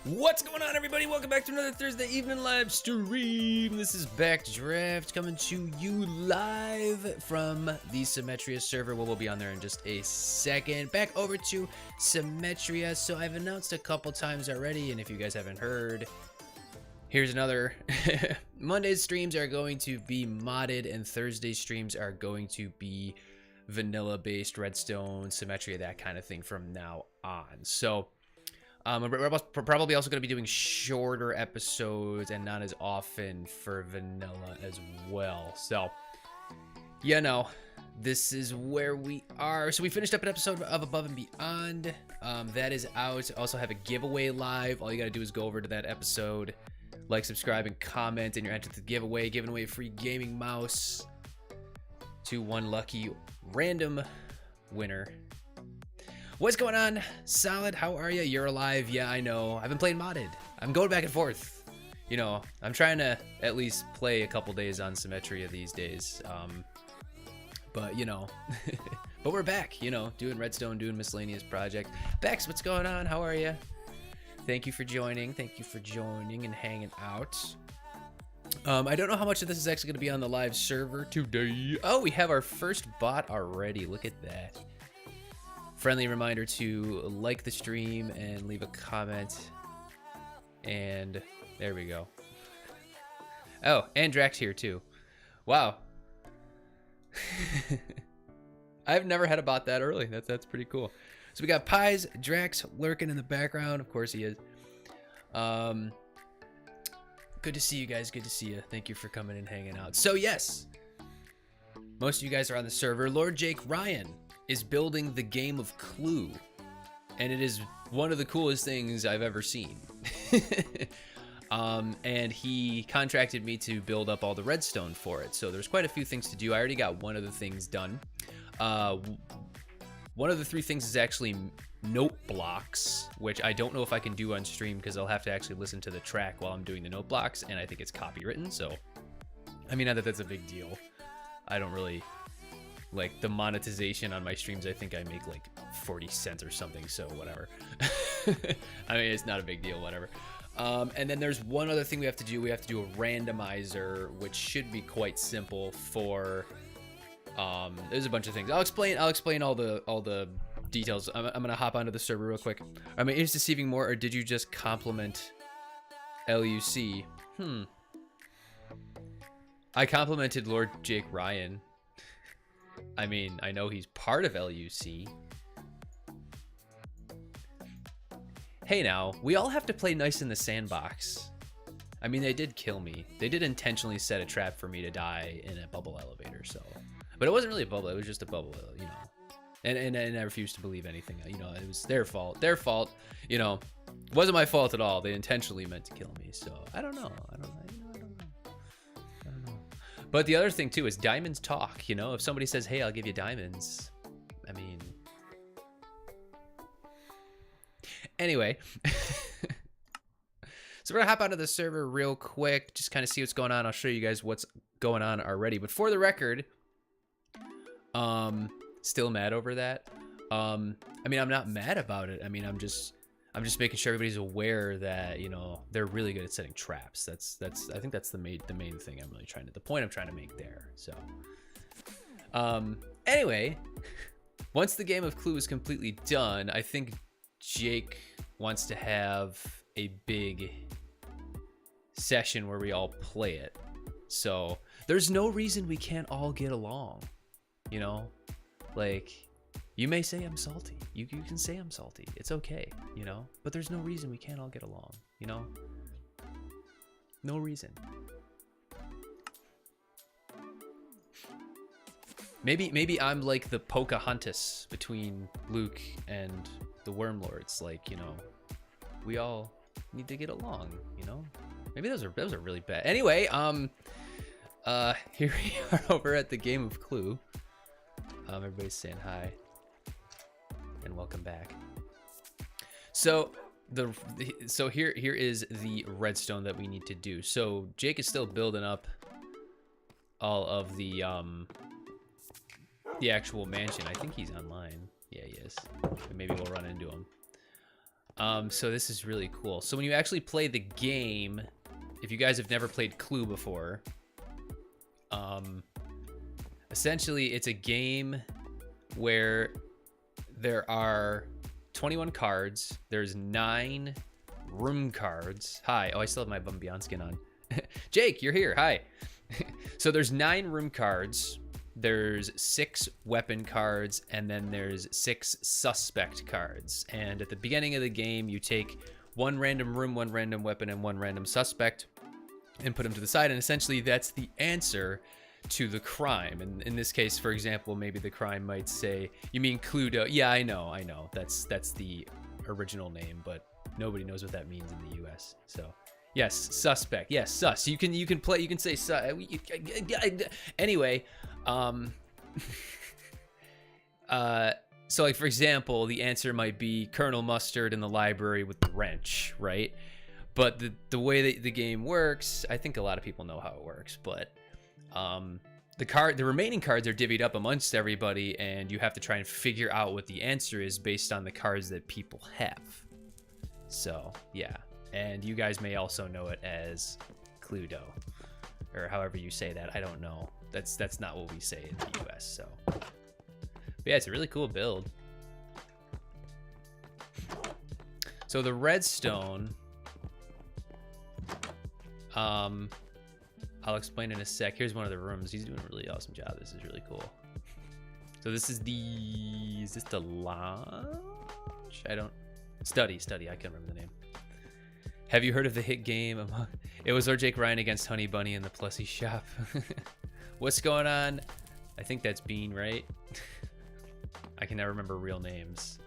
What's going on, everybody? Welcome back to another Thursday evening live stream. This is Backdraft coming to you live from the Symmetria server. We'll be on there in just a second. Back over to Symmetria. So I've announced a couple times already, and if you guys haven't heard, here's another. Monday's streams are going to be modded, and Thursday streams are going to be vanilla-based Redstone, Symmetria, that kind of thing from now on. So we're probably also going to be doing shorter episodes and not as often for vanilla as well. So, you know, this is where we are. So we finished up an episode of Above and Beyond. That is out. Also have a giveaway live. All you got to do is go over to that episode, like, subscribe, and comment, and you're entered to the giveaway. Giving away a free gaming mouse to one lucky random winner. What's going on? Solid, how are you? You're alive. Yeah, I know. I've been playing modded. I'm going back and forth. You know, I'm trying to at least play a couple days on Symmetria these days. But, you know, but we're back, you know, doing Redstone, doing miscellaneous project. Bex, what's going on? How are you? Thank you for joining. Thank you for joining and hanging out. I don't know how much of this is actually going to be on the live server today. Oh, we have our first bot already. Look at that. Friendly reminder to like the stream and leave a comment. And there we go. Oh, and Drax here too. Wow. I've never had a bot that early. That's pretty cool. So we got Pies, Drax lurking in the background. Of course he is. Good to see you guys. Good to see you. Thank you for coming and hanging out. So yes, most of you guys are on the server. Lord Jake Ryan is building the game of Clue, and it is one of the coolest things I've ever seen. And he contracted me to build up all the redstone for it, so there's quite a few things to do. I already got one of the things done. One of the three things is actually note blocks, which I don't know if I can do on stream because I'll have to actually listen to the track while I'm doing the note blocks, and I think it's copywritten, so I mean, not that that's a big deal. I don't really like the monetization on my streams. I think I make like 40 cents or something, so whatever. I mean, it's not a big deal, whatever. And then there's one other thing we have to do. We have to do a randomizer, which should be quite simple for there's a bunch of things. I'll explain all the details. I'm gonna hop onto the server real quick. I mean, is deceiving more, or did you just compliment LUC? I complimented Lord Jake Ryan. I mean, I know he's part of LUC. Hey now, we all have to play nice in the sandbox. I mean, they did kill me. They did intentionally set a trap for me to die in a bubble elevator, so. But it wasn't really a bubble, it was just a bubble, you know. And I refuse to believe anything, you know, it was their fault. Their fault, you know. It wasn't my fault at all. They intentionally meant to kill me, so I don't know. But the other thing too is diamonds talk, you know. If somebody says, hey, I'll give you diamonds, I mean, anyway. So we're gonna hop onto the server real quick, just kind of see what's going on. I'll show you guys what's going on already, but for the record, still mad over that. I mean, I'm not mad about it. I mean, I'm just making sure everybody's aware that, you know, they're really good at setting traps. I think that's the main thing I'm really the point I'm trying to make there. So, anyway, once the game of Clue is completely done, I think Jake wants to have a big session where we all play it. So there's no reason we can't all get along, you know, like, you may say I'm salty. You can say I'm salty. It's okay, you know? But there's no reason we can't all get along, you know? No reason. Maybe I'm like the Pocahontas between Luke and the Wormlords. Like, you know, we all need to get along, you know? Maybe those are really bad. Anyway, here we are over at the game of Clue. Everybody's saying hi. And welcome back. So here is the redstone that we need to do. So Jake is still building up all of the actual mansion. I think he's online. Yeah, he is. Maybe we'll run into him. So this is really cool. So when you actually play the game, if you guys have never played Clue before, essentially it's a game where there are 21 cards. There's 9 room cards. Hi. Oh, I still have my Bumbion skin on. Jake, you're here. Hi. So there's 9 room cards. There's 6 weapon cards, and then there's 6 suspect cards. And at the beginning of the game, you take 1 random room, 1 random weapon, and 1 random suspect and put them to the side. And essentially that's the answer to the crime. And in this case, for example, maybe the crime might say, you mean Cluedo? Yeah, I know. That's the original name, but nobody knows what that means in the US. So yes, suspect. Yes, sus. You can say sus. Anyway, so like for example, the answer might be Colonel Mustard in the library with the wrench, right? But the way that the game works, I think a lot of people know how it works, but the remaining cards are divvied up amongst everybody, and you have to try and figure out what the answer is based on the cards that people have. So yeah, and you guys may also know it as Cluedo, or however you say that. I don't know. That's not what we say in the US. So, but yeah, it's a really cool build. So the redstone, I'll explain in a sec. Here's one of the rooms. He's doing a really awesome job. This is really cool. So this is is this the lounge? Study. I can't remember the name. Have you heard of the hit game? It was our Jake Ryan against Honey Bunny in the Plussy shop. What's going on? I think that's Bean, right? I can never remember real names.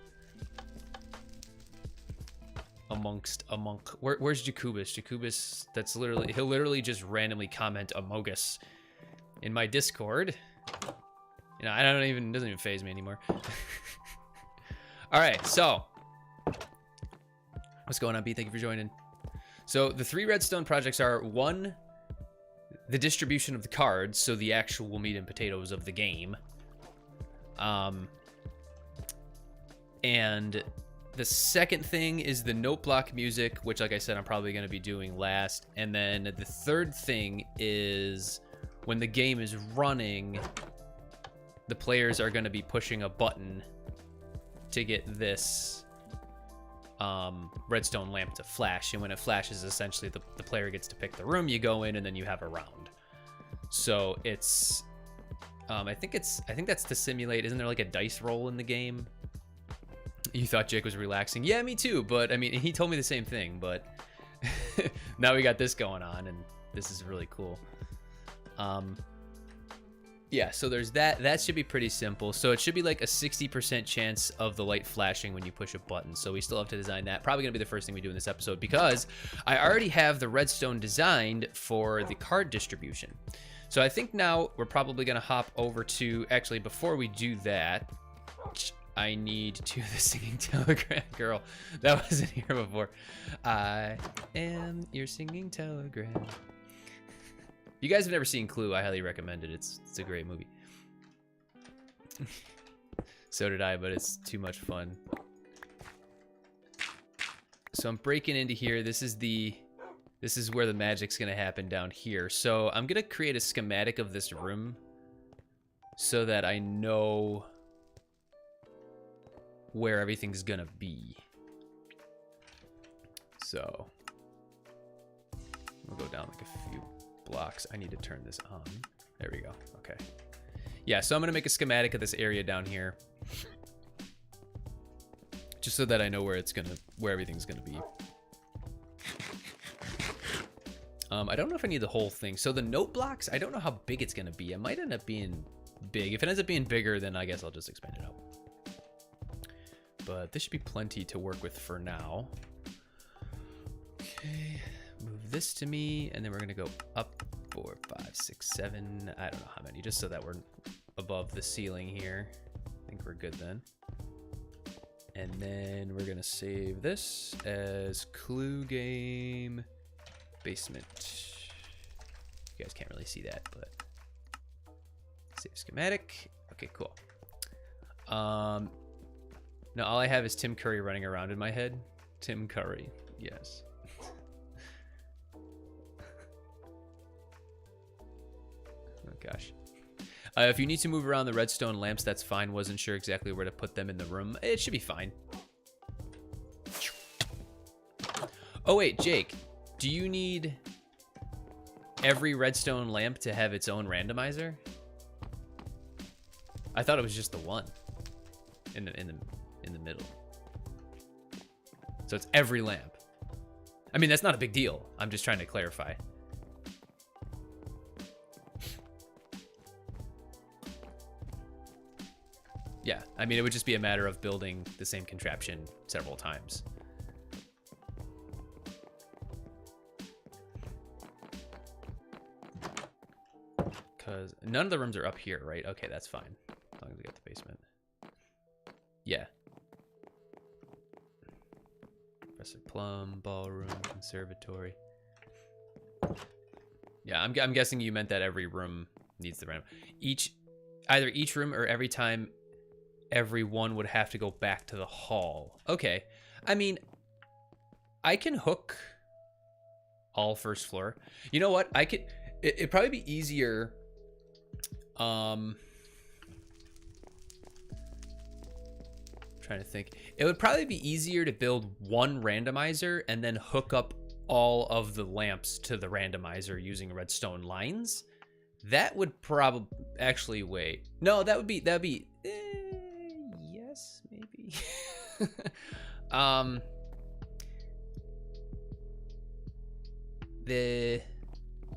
Where's Jacobus? Jacobus, he'll literally just randomly comment Amogus in my Discord. You know, it doesn't even faze me anymore. All right, so what's going on, B? Thank you for joining. So the 3 redstone projects are 1, the distribution of the cards, so the actual meat and potatoes of the game. And the second thing is the note block music, which, like I said, I'm probably going to be doing last. And then the third thing is when the game is running, the players are going to be pushing a button to get this redstone lamp to flash. And when it flashes, essentially the player gets to pick the room you go in, and then you have a round. So it's I think that's to simulate. Isn't there like a dice roll in the game? You thought Jake was relaxing. Yeah, me too. But I mean, he told me the same thing, but now we got this going on, and this is really cool. Yeah, so there's that. That should be pretty simple. So it should be like a 60% chance of the light flashing when you push a button. So we still have to design that. Probably gonna be the first thing we do in this episode, because I already have the redstone designed for the card distribution. So I think now we're probably gonna hop over to, actually, before we do that, I need to the singing telegram girl. That wasn't here before. I am your singing telegram. If you guys have never seen Clue, I highly recommend it. It's a great movie. So did I, but it's too much fun. So I'm breaking into here. This is where the magic's gonna happen down here. So I'm gonna create a schematic of this room so that I know where everything's gonna be. So we'll go down like a few blocks. I need to turn this on. There we go. Okay. Yeah, so I'm gonna make a schematic of this area down here, just so that I know where everything's gonna be. I don't know if I need the whole thing. So the note blocks, I don't know how big it's gonna be. It might end up being big. If it ends up being bigger, then I guess I'll just expand it out. But this should be plenty to work with for now. Okay, move this to me, and then we're gonna go up 4, 5, 6, 7. I don't know how many, just so that we're above the ceiling here. I think we're good then. And then we're gonna save this as Clue Game Basement. You guys can't really see that, but save schematic. Okay, cool. Now all I have is Tim Curry running around in my head. Tim Curry. Yes. Oh gosh. If you need to move around the redstone lamps, that's fine. Wasn't sure exactly where to put them in the room. It should be fine. Oh wait, Jake, do you need every redstone lamp to have its own randomizer? I thought it was just the one in the middle. So it's every lamp. I mean, that's not a big deal. I'm just trying to clarify. Yeah, I mean, it would just be a matter of building the same contraption several times. Because none of the rooms are up here, right? Okay, that's fine. As long as we get the basement. Yeah. Professor Plum, ballroom, conservatory. Yeah, I'm guessing you meant that every room needs the random. Either each room or every time everyone would have to go back to the hall. Okay. I mean, I can hook all first floor. You know what? I could. It'd probably be easier. Trying to think. It would probably be easier to build one randomizer and then hook up all of the lamps to the randomizer using redstone lines. That would probably actually wait. No, that'd be yes, maybe.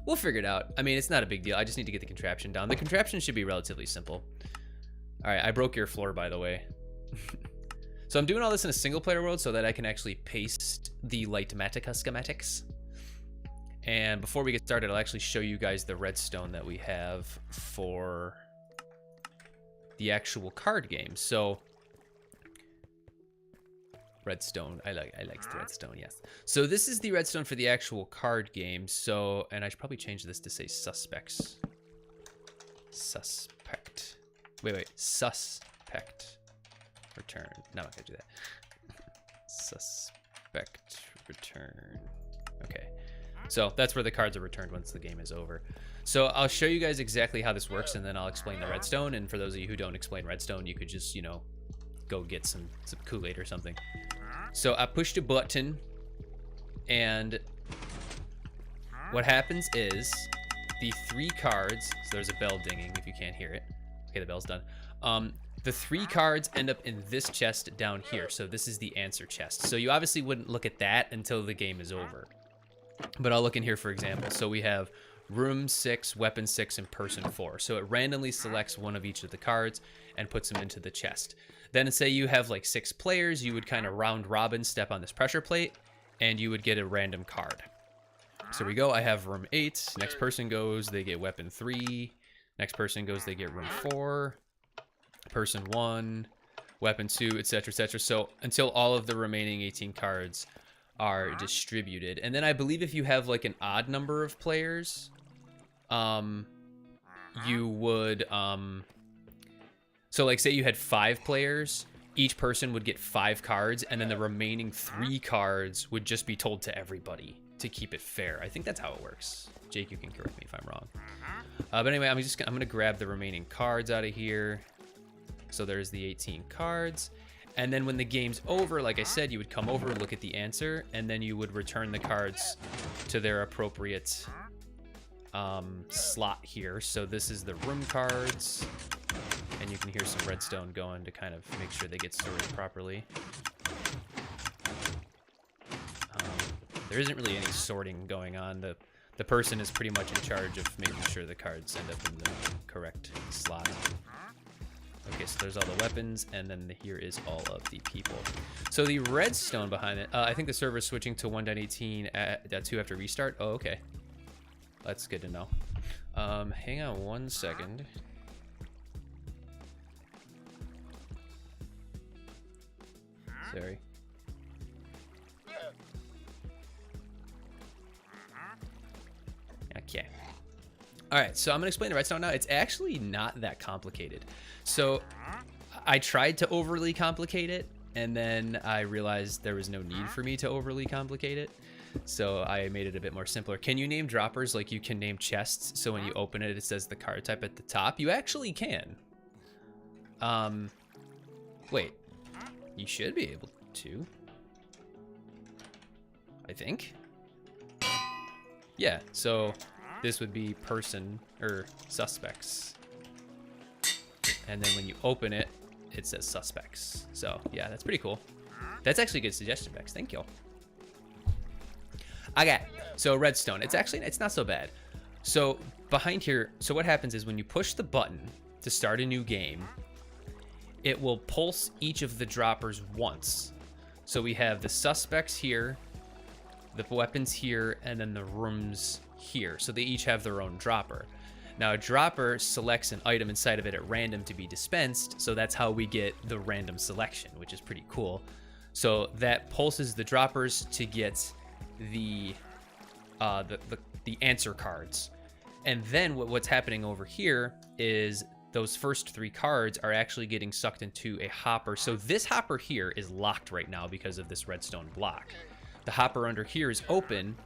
We'll figure it out. I mean, it's not a big deal. I just need to get the contraption down. The contraption should be relatively simple. All right, I broke your floor, by the way. So I'm doing all this in a single player world so that I can actually paste the Lightmatica schematics. And before we get started, I'll actually show you guys the redstone that we have for the actual card game. So redstone, I like the redstone, yes. So this is the redstone for the actual card game. So, and I should probably change this to say suspects. Suspect. Wait, suspect. Return. No, I'm not gonna do that. Suspect return. Okay. So that's where the cards are returned once the game is over. So I'll show you guys exactly how this works, and then I'll explain the redstone. And for those of you who don't explain redstone, you could just, you know, go get some Kool-Aid or something. So I pushed a button, and what happens is the 3 cards, so there's a bell dinging if you can't hear it. Okay, the bell's done. The 3 cards end up in this chest down here. So this is the answer chest. So you obviously wouldn't look at that until the game is over. But I'll look in here, for example. So we have room 6, weapon 6, and person 4. So it randomly selects one of each of the cards and puts them into the chest. Then say you have like 6 players, you would kind of round robin step on this pressure plate, and you would get a random card. So we go, I have room 8. Next person goes, they get weapon 3. Next person goes, they get room 4. Person 1, weapon 2, etc., etc. So until all of the remaining 18 cards are distributed. And then I believe if you have like an odd number of players, you would so like say you had 5 players, each person would get 5 cards, and then the remaining 3 cards would just be told to everybody to keep it fair. I think that's how it works. Jake, you can correct me if I'm wrong. But anyway, I'm gonna grab the remaining cards out of here. So there's the 18 cards. And then when the game's over, like I said, you would come over, look at the answer, and then you would return the cards to their appropriate slot here. So this is the room cards. And you can hear some redstone going to kind of make sure they get sorted properly. There isn't really any sorting going on. The person is pretty much in charge of making sure the cards end up in the correct slot. Okay, so there's all the weapons, and then here is all of the people. So the redstone behind it, I think the server's switching to 1.18.2 after restart. Oh, okay. That's good to know. Hang on one second. Sorry. Okay. All right, so I'm gonna explain the redstone now. It's actually not that complicated. So I tried to overly complicate it, and then I realized there was no need for me to overly complicate it. So I made it a bit more simpler. Can you name droppers like you can name chests? So when you open it, it says the card type at the top. You actually can. Wait, you should be able to. I think. Yeah, so this would be person or suspects. And then when you open it, it says suspects. So yeah, that's pretty cool. That's actually a good suggestion, Bex. Thank you. Okay, so redstone. It's not so bad. So behind here, so what happens is when you push the button to start a new game, it will pulse each of the droppers once. So we have the suspects here, the weapons here, and then the rooms here. So they each have their own dropper. Now a dropper selects an item inside of it at random to be dispensed, so that's how we get the random selection, which is pretty cool. So that pulses the droppers to get the answer cards. And then what's happening over here is those first 3 cards are actually getting sucked into a hopper. So this hopper here is locked right now because of this redstone block. The hopper under here is open,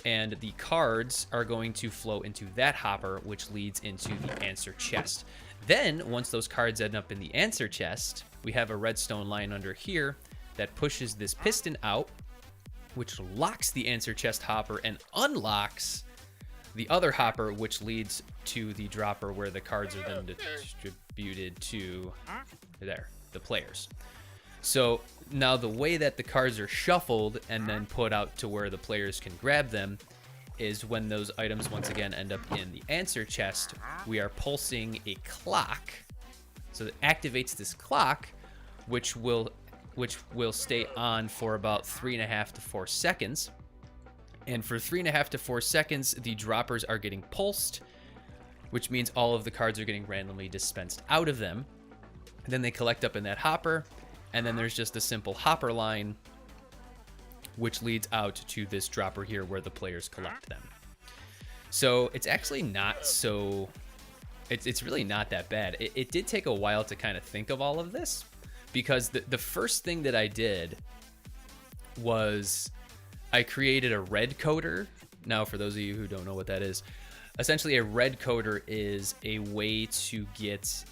and the cards are going to flow into that hopper, which leads into the answer chest. Then, once those cards end up in the answer chest, we have a redstone line under here that pushes this piston out, which locks the answer chest hopper and unlocks the other hopper, which leads to the dropper where the cards are then distributed to the players. So now the way that the cards are shuffled and then put out to where the players can grab them is when those items once again end up in the answer chest, we are pulsing a clock. So it activates this clock, which will stay on for about 3.5 to 4 seconds. And for 3.5 to 4 seconds, the droppers are getting pulsed, which means all of the cards are getting randomly dispensed out of them. And then they collect up in that hopper, and then there's just a simple hopper line, which leads out to this dropper here where the players collect them. So it's actually not so... It's really not that bad. It did take a while to kind of think of all of this, because the first thing that I did was I created a red coder. Now, for those of you who don't know what that is, essentially a red coder is a way to get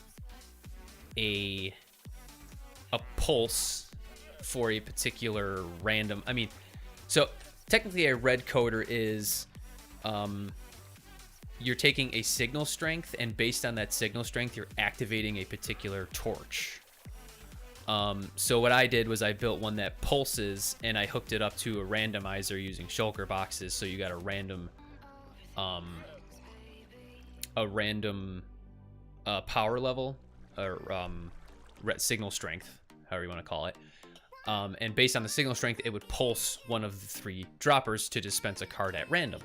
a pulse for a particular random... I mean, so technically a red coder is... you're taking a signal strength, and based on that signal strength, you're activating a particular torch. So what I did was I built one that pulses, and I hooked it up to a randomizer using shulker boxes. So you got a random power level, or signal strength, however you want to call it. And based on the signal strength, it would pulse one of the 3 droppers to dispense a card at random.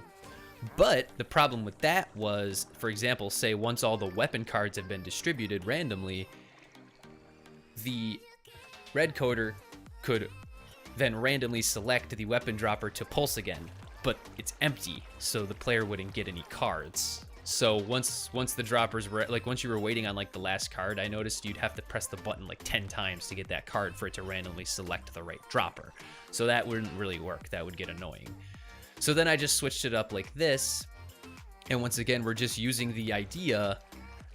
But the problem with that was, for example, say once all the weapon cards have been distributed randomly, the red coder could then randomly select the weapon dropper to pulse again, but it's empty, so the player wouldn't get any cards. So once the droppers were, like, once you were waiting on like the last card, I noticed you'd have to press the button like 10 times to get that card for it to randomly select the right dropper. So that wouldn't really work. That would get annoying. So then I just switched it up like this, and once again, we're just using the idea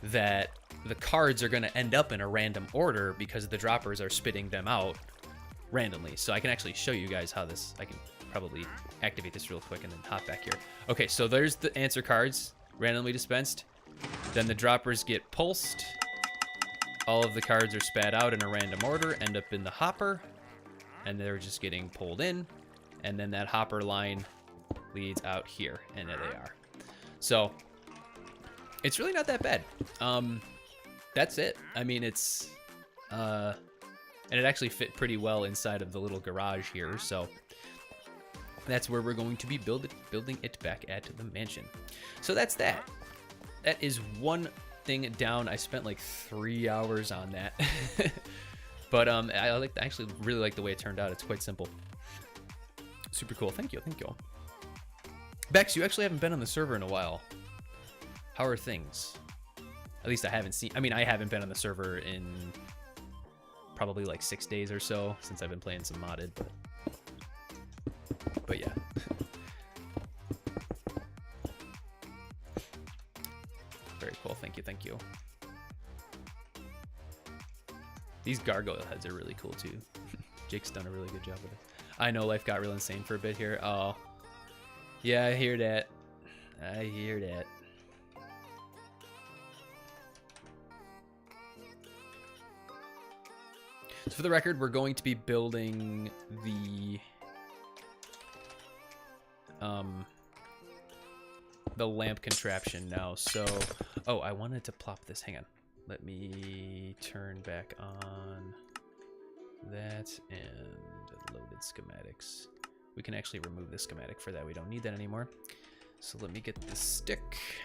that the cards are going to end up in a random order because the droppers are spitting them out randomly. So I can actually show you guys how this... I can probably activate this real quick and then hop back here. Okay, so there's the answer cards randomly dispensed. Then the droppers get pulsed. All of the cards are spat out in a random order, end up in the hopper, and they're just getting pulled in. And then that hopper line leads out here, and there they are. So it's really not that bad. That's it. I mean, it's and it actually fit pretty well inside of the little garage here, so that's where we're going to be building it back at the mansion. So that's that. That is one thing down. I spent like 3 hours on that. But I actually really like the way it turned out. It's quite simple. Super cool. Thank you. Bex, you actually haven't been on the server in a while. How are things? At least I haven't seen... I mean, I haven't been on the server in probably like 6 days or so since I've been playing some modded, but yeah. Very cool. Thank you. Thank you. These gargoyle heads are really cool too. Jake's done a really good job with it. I know life got real insane for a bit here. Oh, yeah, I hear that. I hear that. So for the record, we're going to be building the lamp contraption now. So, oh, I wanted to plop this. Hang on. Let me turn back on that and loaded schematics. We can actually remove the schematic for that. We don't need that anymore. So let me get the stick.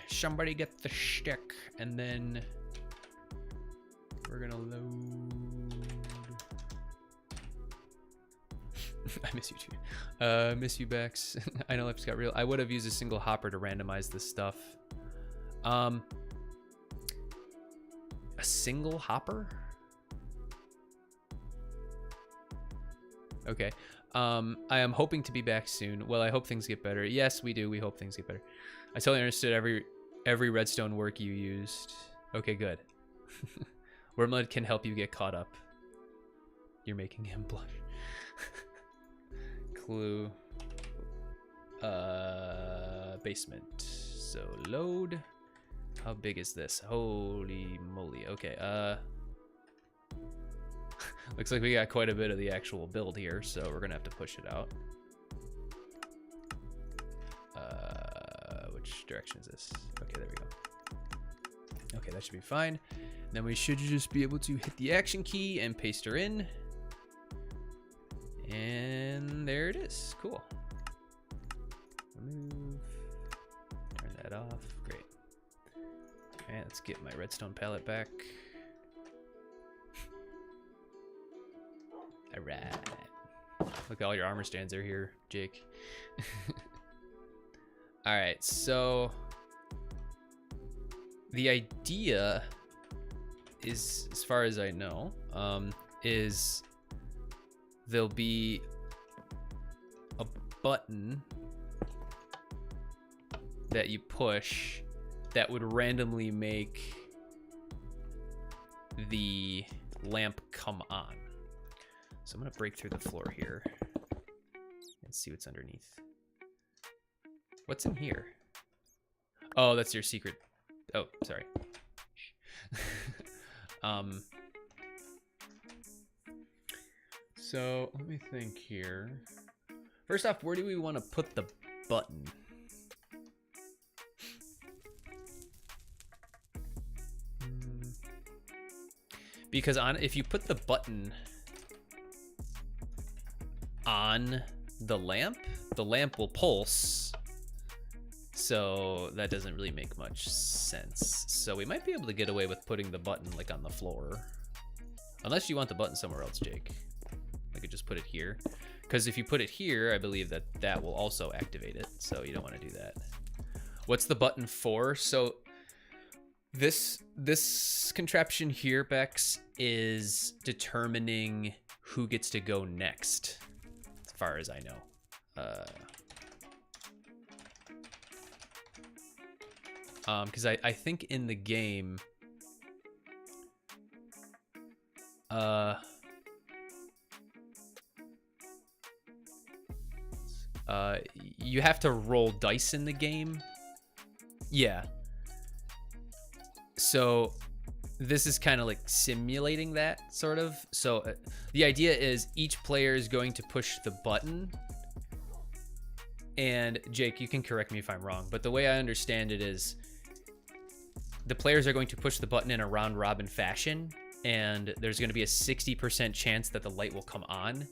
Somebody get the stick. And then we're gonna load. I miss you too. Miss you, Bex. I know life's got real. I would have used a single hopper to randomize this stuff. A single hopper? Okay. I am hoping to be back soon. Well, I hope things get better. Yes, we do. We hope things get better. I totally understood every redstone work you used. Okay, good. Wormwood can help you get caught up. You're making him blush. Clue. Basement. So load. How big is this? Holy moly. Okay, looks like we got quite a bit of the actual build here, so we're gonna have to push it out. Which direction is this? Okay, there we go. Okay, that should be fine. Then we should just be able to hit the action key and paste her in. And there it is. Cool. Remove. Turn that off. Great. Okay, let's get my redstone palette back. Alright. Look, all your armor stands are here, Jake. Alright, so the idea is, as far as I know, is there'll be a button that you push that would randomly make the lamp come on. So I'm gonna break through the floor here and see what's underneath. What's in here? Oh, that's your secret. Oh, sorry. So let me think here. First off, where do we want to put the button? Because if you put the button on the lamp will pulse. So that doesn't really make much sense. So we might be able to get away with putting the button like on the floor. Unless you want the button somewhere else, Jake. I could just put it here. Because if you put it here, I believe that will also activate it. So you don't want to do that. What's the button for? So this contraption here, Bex, is determining who gets to go next, as far as I know. Because I think in the game, you have to roll dice in the game. Yeah. So this is kind of like simulating that, sort of. So the idea is each player is going to push the button. And Jake, you can correct me if I'm wrong, but the way I understand it is the players are going to push the button in a round robin fashion, and there's going to be a 60% chance that the light will come on.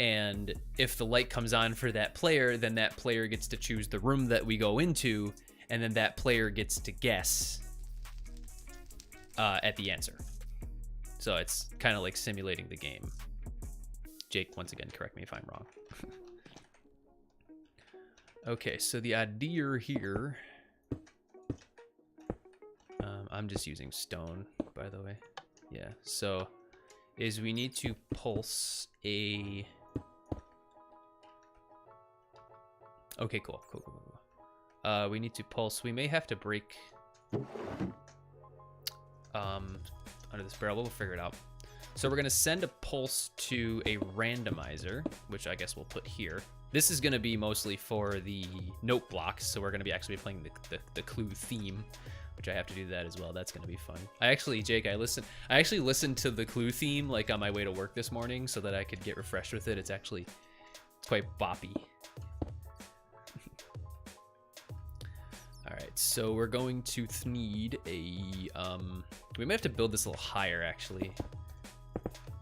And if the light comes on for that player, then that player gets to choose the room that we go into, and then that player gets to guess at the answer. So it's kind of like simulating the game. Jake, once again, correct me if I'm wrong. Okay, so the idea here, I'm just using stone, by the way. Yeah, so is we need to pulse a... Okay, cool. We need to pulse. We may have to break under this barrel. We'll figure it out. So we're going to send a pulse to a randomizer, which I guess we'll put here. This is going to be mostly for the note blocks, so we're going to be actually playing the clue theme, which I have to do that as well. That's going to be fun. Jake, I actually listened to the clue theme like on my way to work this morning so that I could get refreshed with it. It's quite boppy. All right, so we're going to need a, we may have to build this a little higher actually.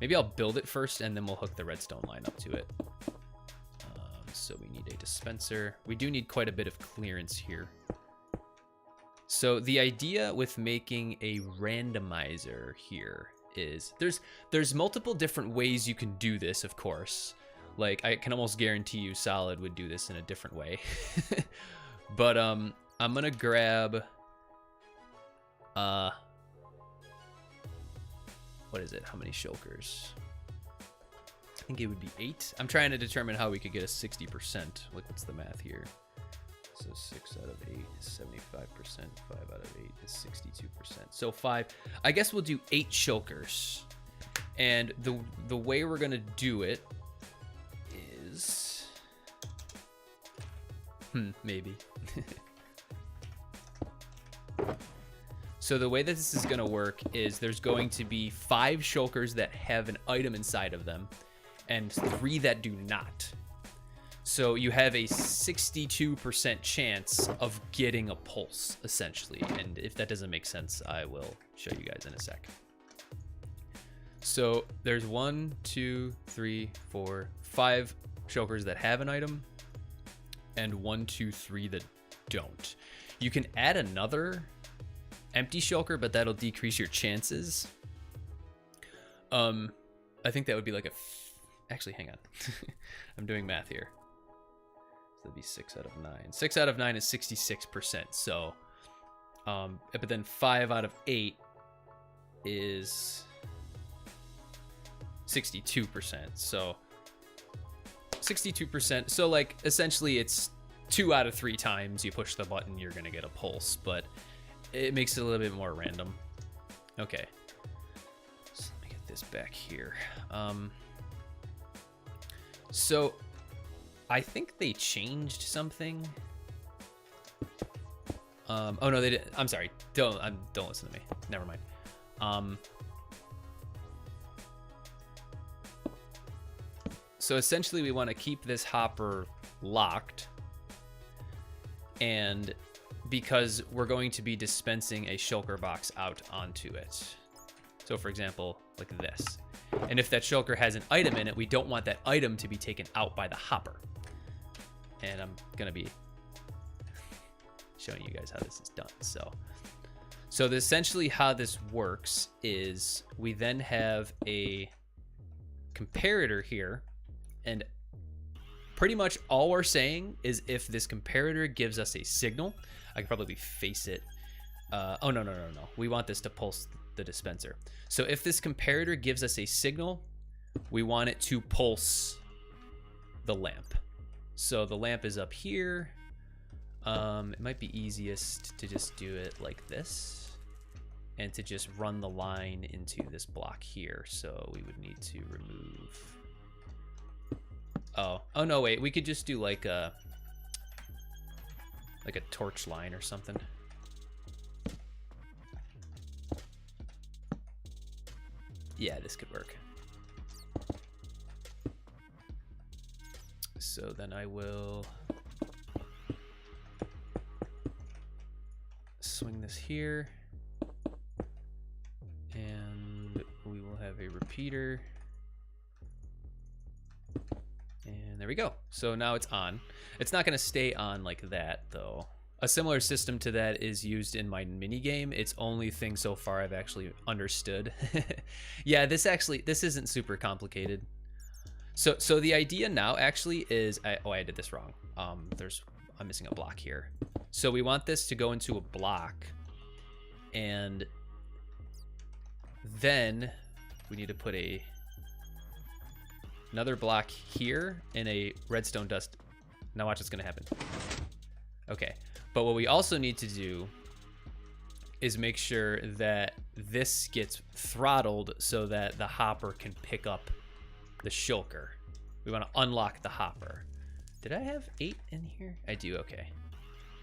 Maybe I'll build it first and then we'll hook the redstone line up to it. So we need a dispenser. We do need quite a bit of clearance here. So the idea with making a randomizer here is there's multiple different ways you can do this, of course. Like I can almost guarantee you Solid would do this in a different way. But I'm gonna grab what is it? How many shulkers? I think it would be 8. I'm trying to determine how we could get a 60%. Like, what's the math here? So 6 out of 8 is 75%. 5 out of 8 is 62%. So 5. I guess we'll do 8 shulkers. And the way we're gonna do it is maybe. So the way that this is gonna work is there's going to be 5 shulkers that have an item inside of them and 3 that do not. So you have a 62% chance of getting a pulse, essentially. And if that doesn't make sense, I will show you guys in a sec. So there's 1, 2, 3, 4, 5 shulkers that have an item and 1, 2, 3 that don't. You can add another empty shulker, but that'll decrease your chances. I think that would be like actually, hang on. I'm doing math here. So that'd be 6 out of 9. 6 out of 9 is 66%. So, but then 5 out of 8 is 62%. So 62%. So like essentially it's 2 out of 3 times you push the button, you're going to get a pulse, but it makes it a little bit more random. Okay. So let me get this back here. So I think they changed something. Oh no, they didn't. I'm sorry. Don't listen to me. Never mind. So essentially we want to keep this hopper locked, and because we're going to be dispensing a shulker box out onto it. So for example, like this. And if that shulker has an item in it, we don't want that item to be taken out by the hopper. And I'm gonna be showing you guys how this is done. So essentially how this works is we then have a comparator here, and pretty much all we're saying is if this comparator gives us a signal, I could probably face it. Oh, no. We want this to pulse the dispenser. So if this comparator gives us a signal, we want it to pulse the lamp. So the lamp is up here. It might be easiest to just do it like this and to just run the line into this block here. So we would need to remove... Oh no, wait, we could just do like a torch line or something. Yeah, this could work. So then I will swing this here, and we will have a repeater. And there we go. So now it's on. It's not going to stay on like that, though. A similar system to that is used in my mini game. It's only thing so far I've actually understood. Yeah, this isn't super complicated. So the idea now actually is, I did this wrong. I'm missing a block here. So we want this to go into a block, and then we need to put a another block here, and a redstone dust. Now watch what's gonna happen. Okay, but what we also need to do is make sure that this gets throttled so that the hopper can pick up the shulker. We want to unlock the hopper. Did I have 8 in here? I do, okay.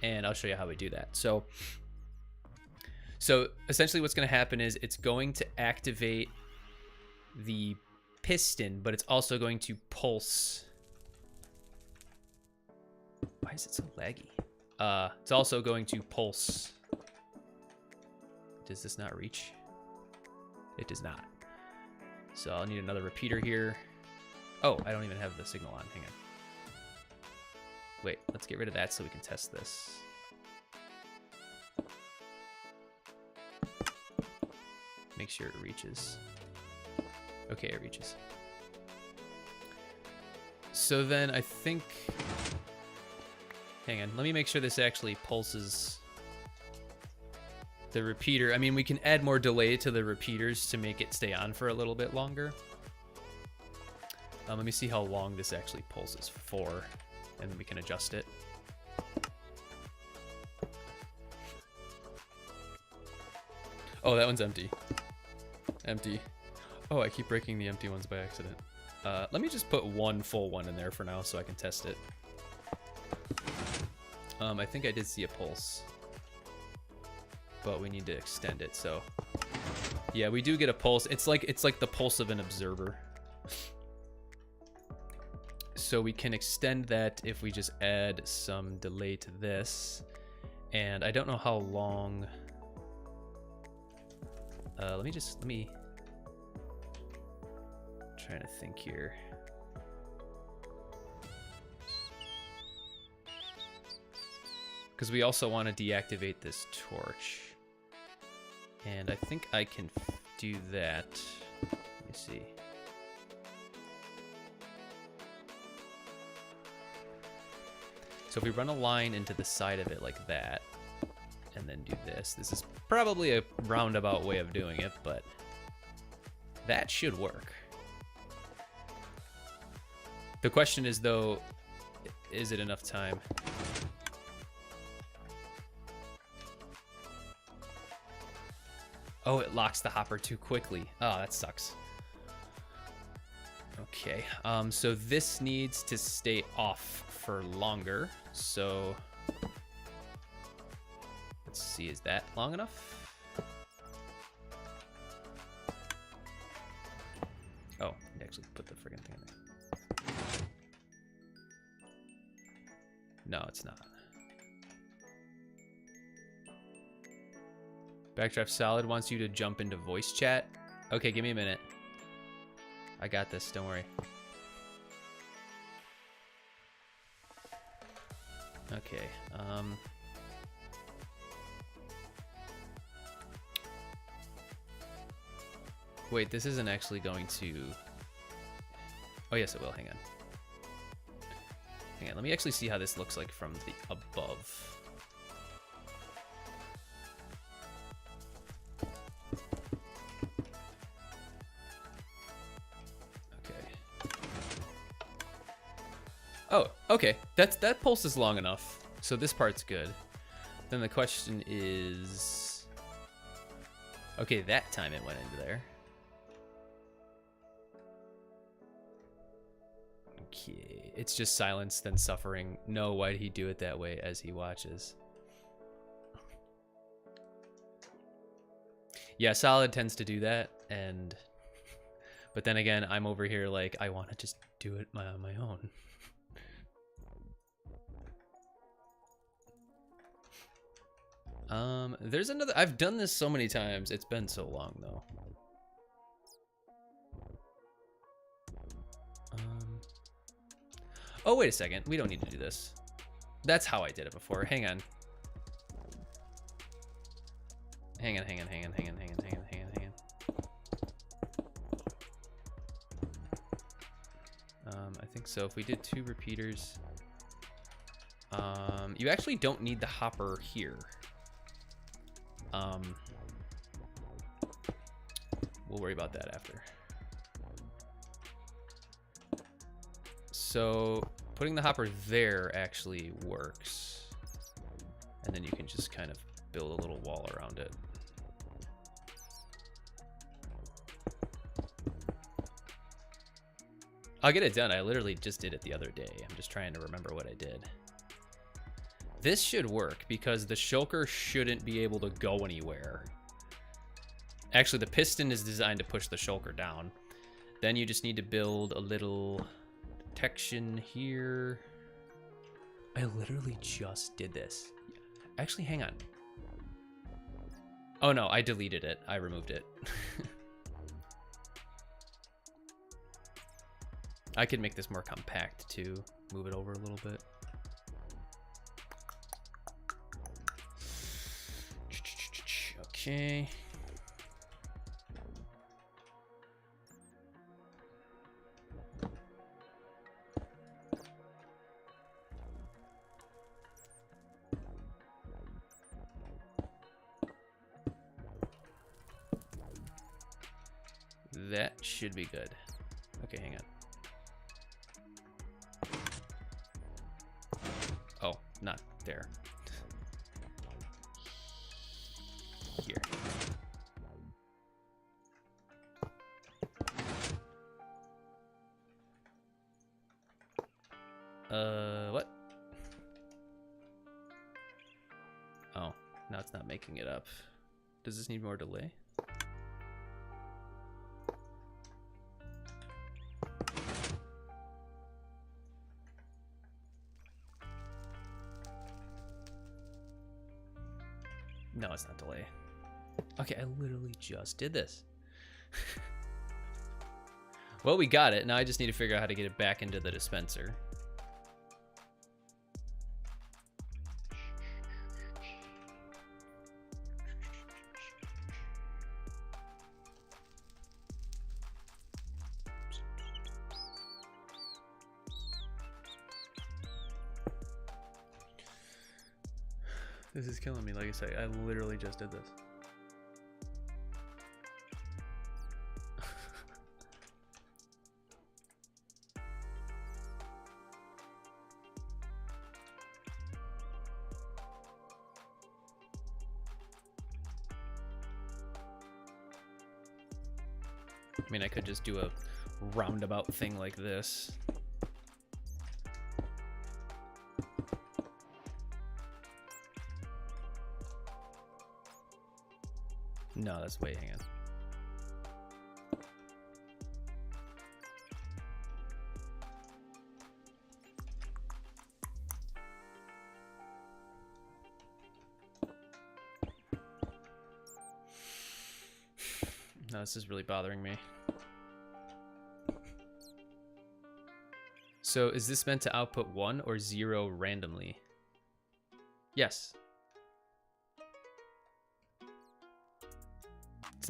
And I'll show you how we do that. So essentially what's gonna happen is it's going to activate the piston, but it's also going to pulse. Why is it so laggy? It's also going to pulse. Does this not reach? It does not. So I'll need another repeater here. Oh, I don't even have the signal on. Hang on. Wait, let's get rid of that so we can test this. Make sure it reaches. Okay, it reaches. So then I think... Hang on, let me make sure this actually pulses the repeater. I mean, we can add more delay to the repeaters to make it stay on for a little bit longer. Let me see how long this actually pulses for, and then we can adjust it. Oh, that one's empty. Empty. Oh, I keep breaking the empty ones by accident. Let me just put one full one in there for now so I can test it. I think I did see a pulse, but we need to extend it. So yeah, we do get a pulse. It's like the pulse of an observer. So we can extend that if we just add some delay to this. And I don't know how long. Let me trying to think here. Because we also want to deactivate this torch. And I think I can do that. Let me see. So if we run a line into the side of it like that, and then do this. This is probably a roundabout way of doing it, but that should work. The question is, though, is it enough time? Oh, it locks the hopper too quickly. Oh, that sucks. Okay, so this needs to stay off for longer. So let's see, is that long enough? Oh, I actually put the friggin' thing in there. No, it's not. Backdraft Solid wants you to jump into voice chat. Okay, give me a minute. I got this, don't worry. Okay, wait, this isn't actually going to... Oh, yes, it will. Hang on. Hang on, let me actually see how this looks like from the above. Oh, okay. That pulse is long enough. So this part's good. Then the question is... Okay, that time it went into there. Okay. It's just silence, then suffering. No, why'd he do it that way as he watches? Yeah, Solid tends to do that, and... But then again, I'm over here like, I want to just do it on my own. There's another... I've done this so many times. It's been so long, though. Oh, wait a second. We don't need to do this. That's how I did it before. Hang on. Hang on. I think so. If we did 2 repeaters... you actually don't need the hopper here. We'll worry about that after. So putting the hopper there actually works. And then you can just kind of build a little wall around it. I'll get it done. I literally just did it the other day. I'm just trying to remember what I did. This should work because the shulker shouldn't be able to go anywhere. Actually, the piston is designed to push the shulker down. Then you just need to build a little detection here. I literally just did this. Actually, hang on. Oh no, I deleted it. I removed it. I could make this more compact too. Move it over a little bit. Okay. That should be good. Okay, hang on. Oh, not there. Here. What? Oh, now it's not making it up. Does this need more delay? No, it's not delay. Okay, I literally just did this. Well, we got it. Now I just need to figure out how to get it back into the dispenser. This is killing me, like I say. I literally just did this. I mean, I could just do a roundabout thing like this. No, that's way, hang on. No, this is really bothering me. So is this meant to output 1 or 0 randomly? Yes.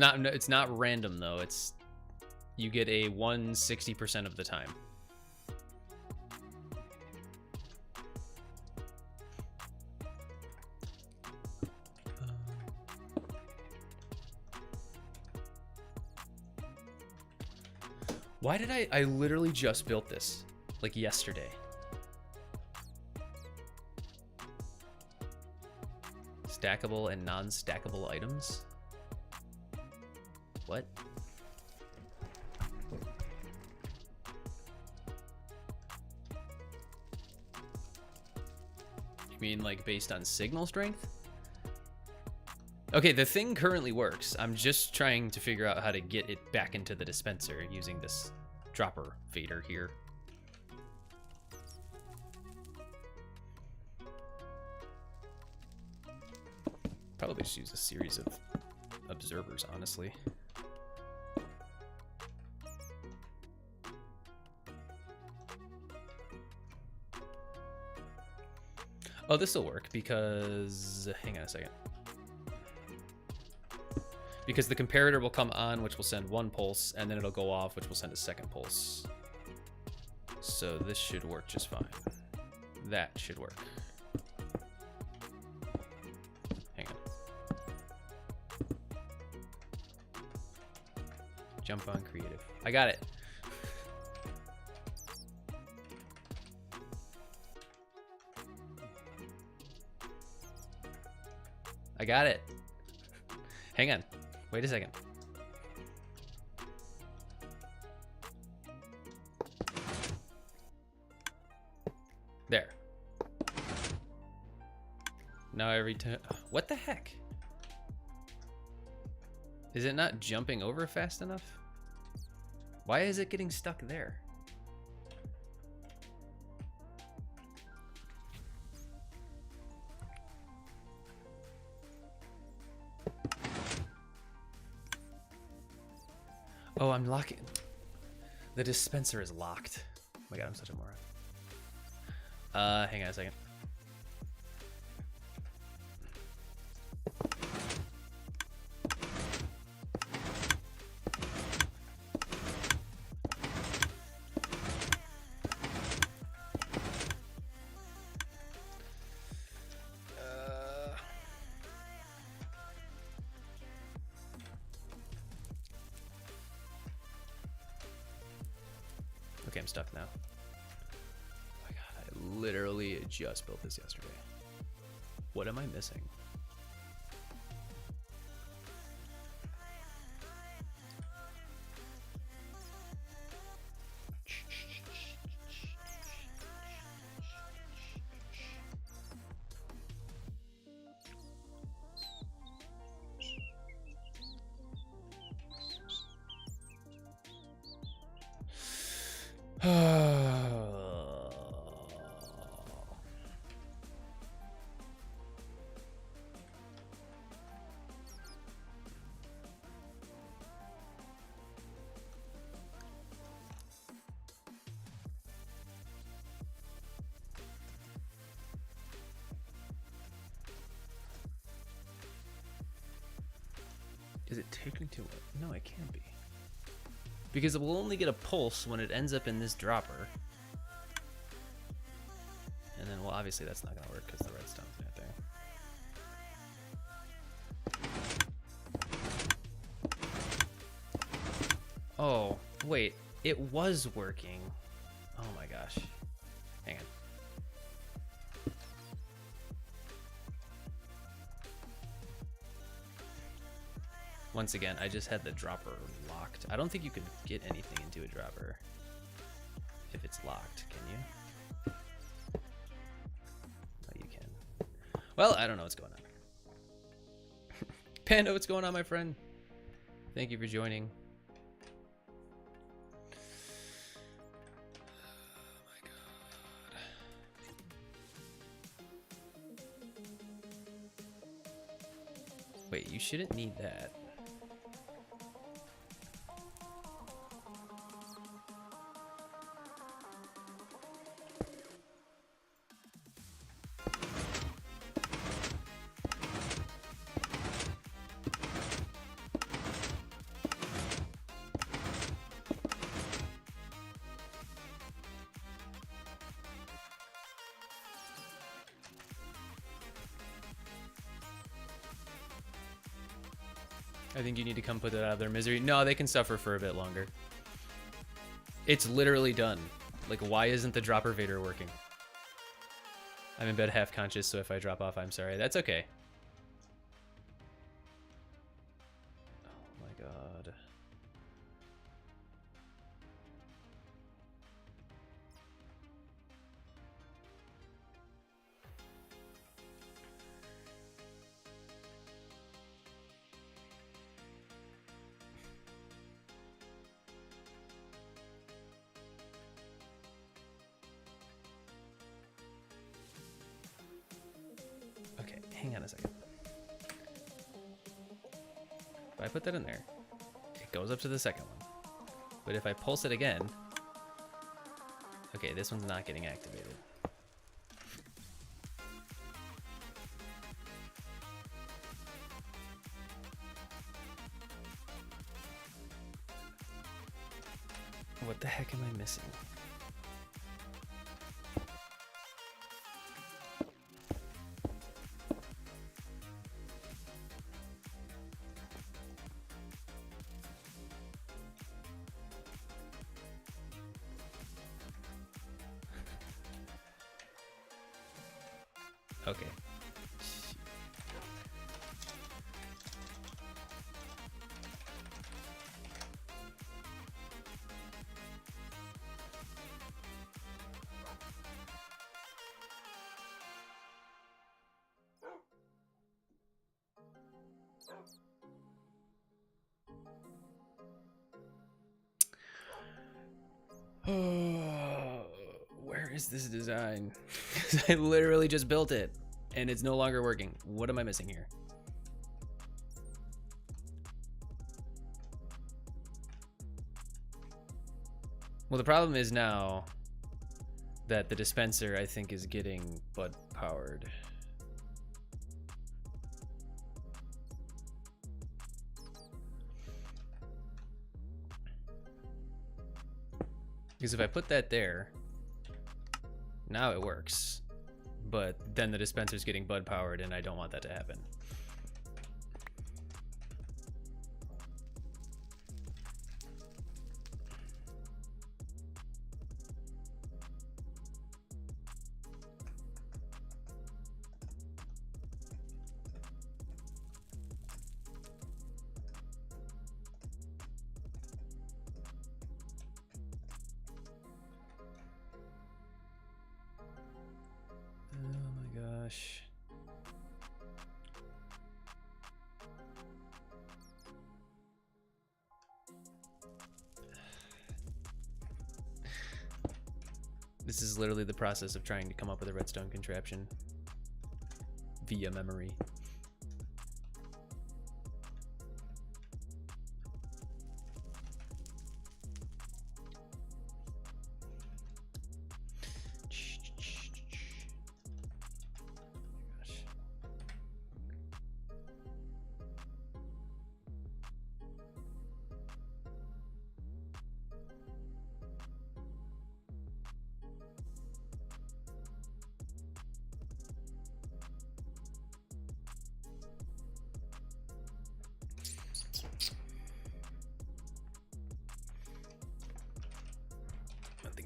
It's not random though. It's you get a 160% of the time. Why did I literally just built this like yesterday? Stackable and non-stackable items? What? You mean like based on signal strength? Okay, the thing currently works. I'm just trying to figure out how to get it back into the dispenser using this dropper fader here. Probably just use a series of observers, honestly. Oh, this will work because, hang on a second. Because the comparator will come on, which will send 1 pulse, and then it'll go off, which will send a 2nd pulse. So this should work just fine. That should work. Hang on. Jump on creative. I got it. I got it. Hang on. Wait a second. There. Now every time. What the heck? Is it not jumping over fast enough? Why is it getting stuck there? Oh, I'm locking. The dispenser is locked. Oh my god, I'm such a moron. Hang on a second. Okay, I'm stuck now. Oh my god, I literally just built this yesterday. What am I missing? Is it taking too long? No, it can't be. Because it will only get a pulse when it ends up in this dropper. And then, well, obviously that's not going to work because the redstone's not there. Oh, wait. It was working. Oh my gosh. Hang on. Once again, I just had the dropper locked. I don't think you could get anything into a dropper if it's locked, can you? No, you can. Well, I don't know what's going on. Panda, what's going on, my friend? Thank you for joining. Oh my god. Wait, you shouldn't need that. I think you need to come put that out of their misery. No, they can suffer for a bit longer. It's literally done. Like, why isn't the dropper Vader working? I'm in bed half conscious, so if I drop off, I'm sorry. That's okay. Oh my god. Hang on a second. If I put that in there, it goes up to the second one. But if I pulse it again, okay, this one's not getting activated. What the heck am I missing? Okay. Where is this design? I literally just built it and it's no longer working. What am I missing here? Well, the problem is now that the dispenser, I think, is getting bud powered. Because if I put that there, now it works. But then the dispenser's getting bud powered and I don't want that to happen. Gosh. This is literally the process of trying to come up with a redstone contraption via memory.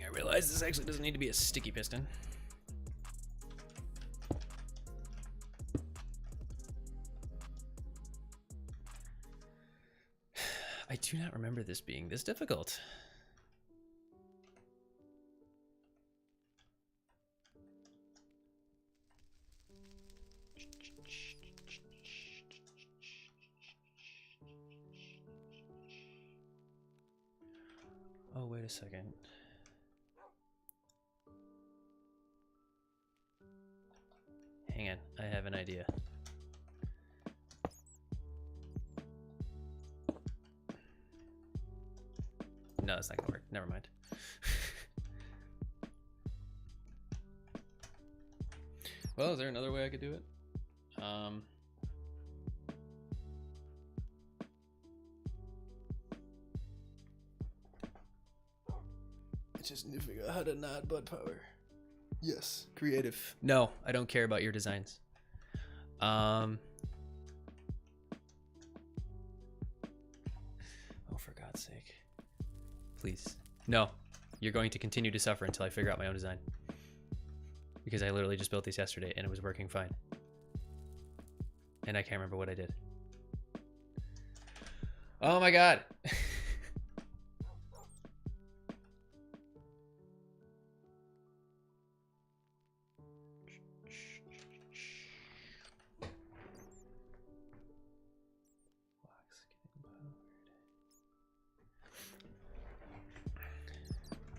I realize this actually doesn't need to be a sticky piston. I do not remember this being this difficult. Oh, wait a second. Hang on, I have an idea. No, that's not gonna work. Never mind. Well, is there another way I could do it? I just need to figure out how to not bud power. Yes, creative. No, I don't care about your designs. Oh, for God's sake. Please. No, you're going to continue to suffer until I figure out my own design. Because I literally just built these yesterday and it was working fine. And I can't remember what I did. Oh my God.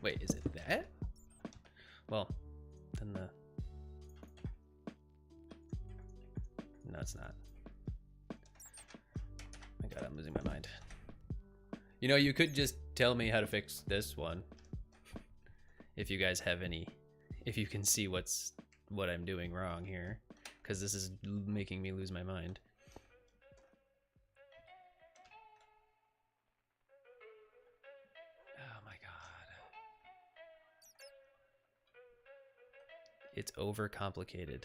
Wait, is it that? Well, then the... No, it's not. My God, I'm losing my mind. You know, you could just tell me how to fix this one. If you guys have any... If you can see what I'm doing wrong here. Because this is making me lose my mind. It's overcomplicated.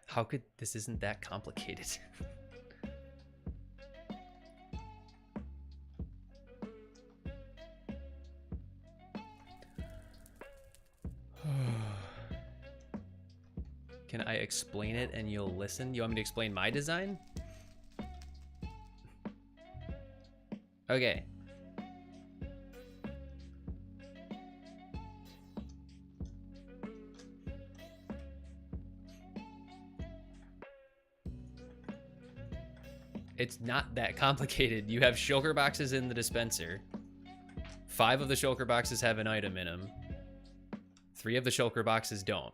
How could this isn't that complicated? Can I explain it and you'll listen? You want me to explain my design? Okay. It's not that complicated. You have shulker boxes in the dispenser. 5 of the shulker boxes have an item in them. 3 of the shulker boxes don't.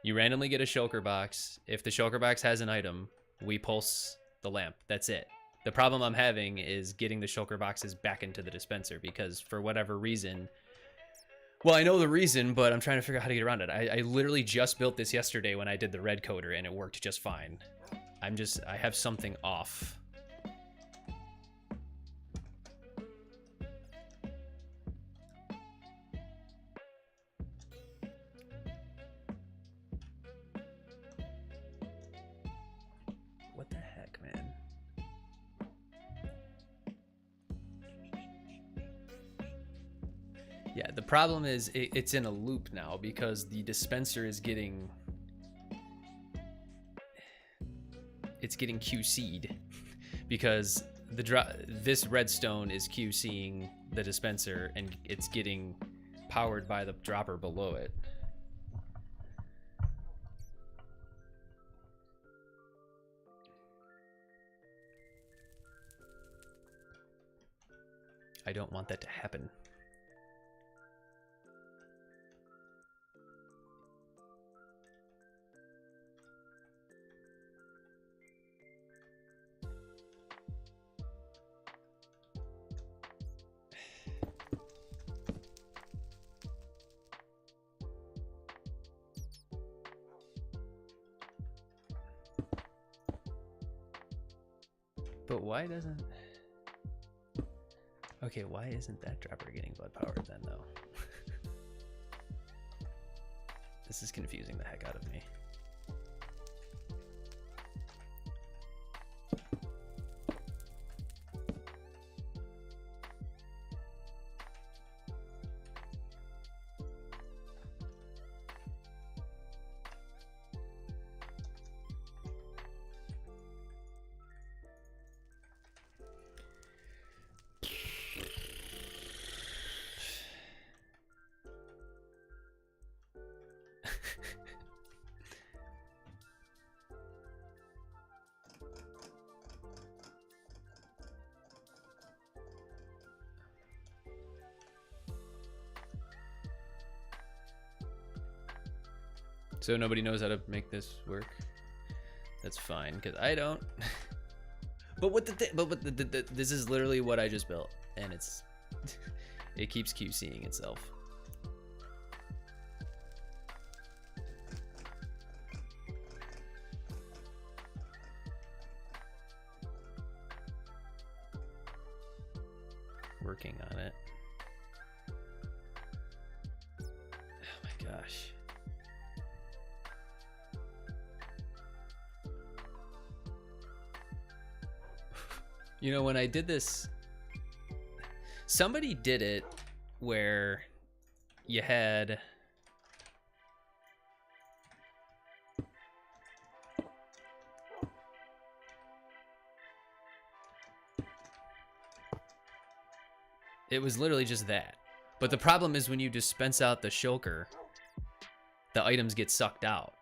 You randomly get a shulker box. If the shulker box has an item, we pulse the lamp. That's it. The problem I'm having is getting the shulker boxes back into the dispenser because for whatever reason... Well, I know the reason, but I'm trying to figure out how to get around it. I literally just built this yesterday when I did the red coder, and it worked just fine. I have something off. What the heck, man? Yeah, the problem is it's in a loop now because the dispenser is getting... It's getting QC'd because this redstone is QCing the dispenser and it's getting powered by the dropper below it. I don't want that to happen. But why doesn't... Okay, why isn't that dropper getting blood powered then, though? This is confusing the heck out of me. So nobody knows how to make this work. That's fine, because I don't. But what this is literally what I just built, and it keeps QCing itself. Working on it. Oh my gosh. You know, when I did this, somebody did it where you had it was literally just that. But the problem is when you dispense out the shulker, the items get sucked out.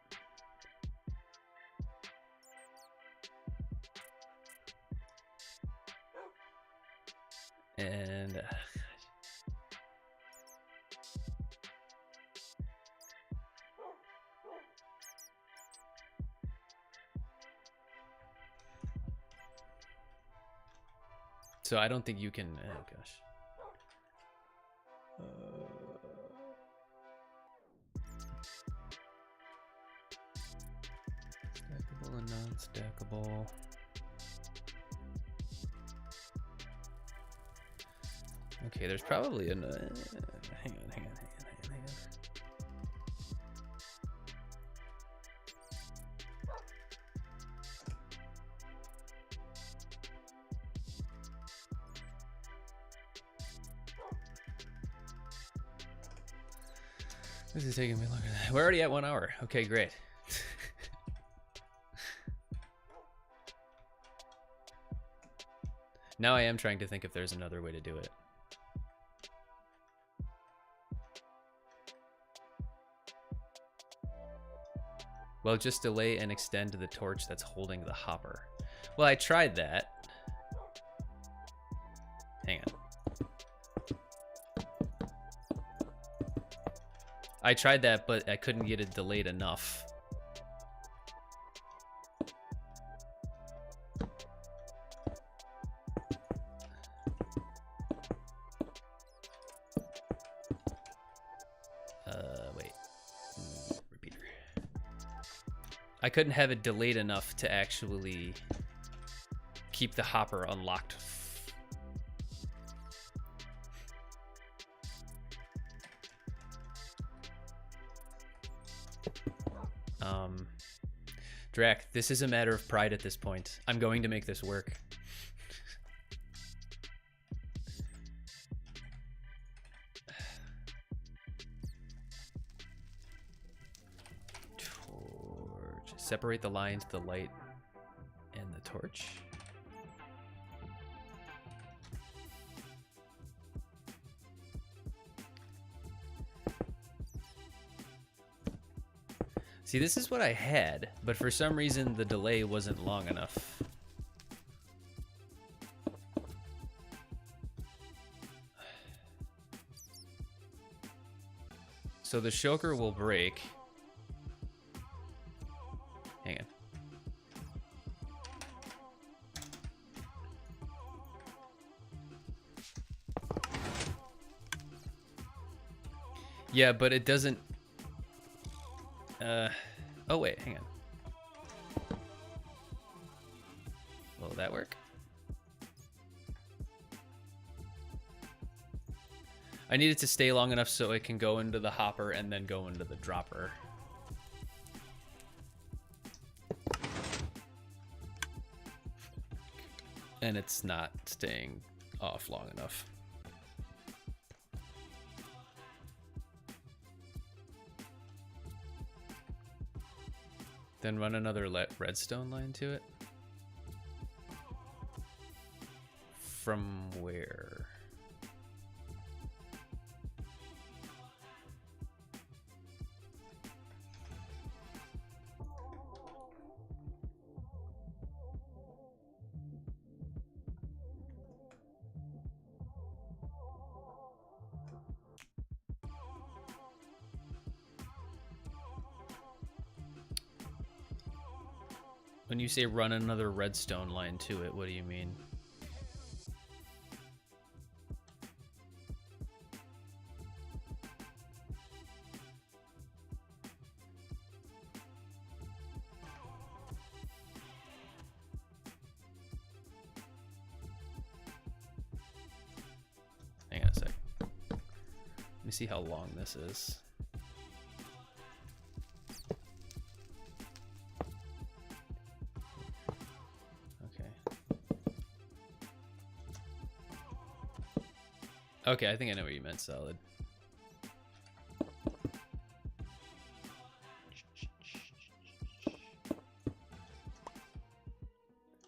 And so I don't think you can. Oh gosh. Stackable and non-stackable. Okay, there's probably an. Hang on. This is taking me longer. We're already at 1 hour. Okay, great. Now I am trying to think if there's another way to do it. Well, just delay and extend the torch that's holding the hopper. Well, I tried that. Hang on. I tried that, but I couldn't get it delayed enough. Wait. Repeater. I couldn't have it delayed enough to actually keep the hopper unlocked. Drac, this is a matter of pride at this point. I'm going to make this work. Torch. Separate the lines, the light, and the torch. See, this is what I had, but for some reason the delay wasn't long enough. So the shulker will break. Hang on. Yeah, but it doesn't... oh wait, hang on. Will that work? I need it to stay long enough so it can go into the hopper and then go into the dropper. And it's not staying off long enough. Then run another redstone line to it. From where? When you say run another redstone line to it, what do you mean? Hang on a sec. Let me see how long this is. Okay, I think I know what you meant, solid.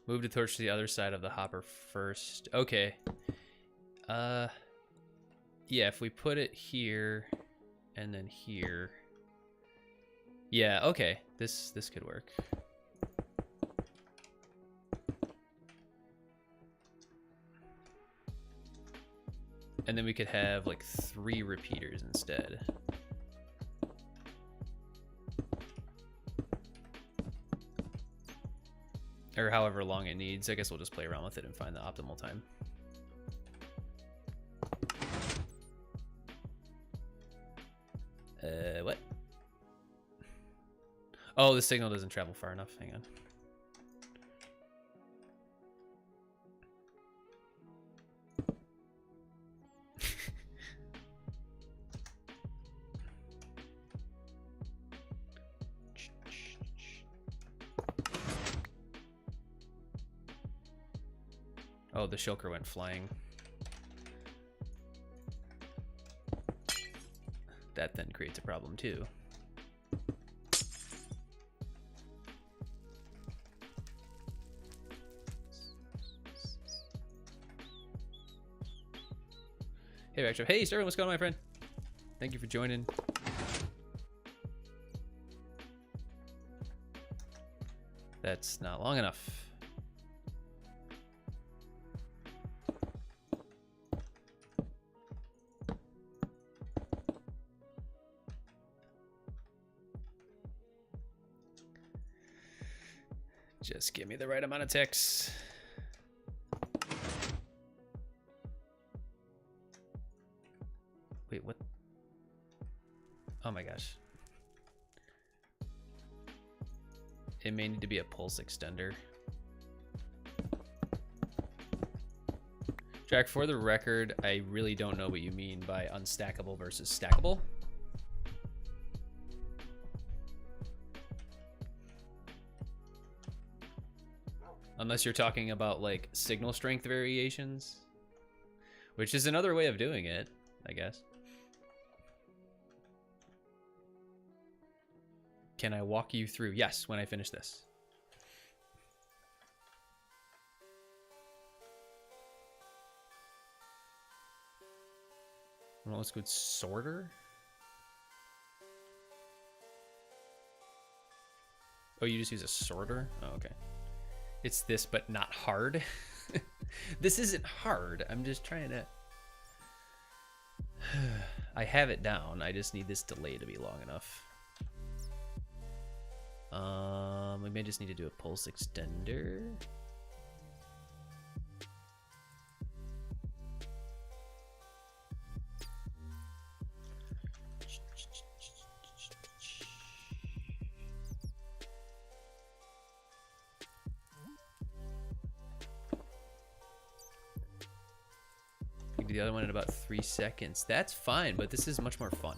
Move the torch to the other side of the hopper first. Okay. Yeah, if we put it here and then here. Yeah, okay. This could work. And then we could have like 3 repeaters instead. Or however long it needs. I guess we'll just play around with it and find the optimal time. What? Oh, the signal doesn't travel far enough. Hang on. Oh, the shulker went flying. That then creates a problem too. Hey, Backdraft. Hey, Sterling, what's going on, my friend? Thank you for joining. That's not long enough. Just give me the right amount of ticks. Wait, what? Oh my gosh. It may need to be a pulse extender. Jack, for the record, I really don't know what you mean by unstackable versus stackable. Unless you're talking about like signal strength variations, which is another way of doing it, I guess. Can I walk you through? Yes, when I finish this. Well, let's go with sorter. Oh, you just use a sorter? Oh, okay. It's this, but not hard. This isn't hard. I'm just trying to... I have it down. I just need this delay to be long enough. We may just need to do a pulse extender. Do the other one in about 3 seconds. That's fine, but this is much more fun.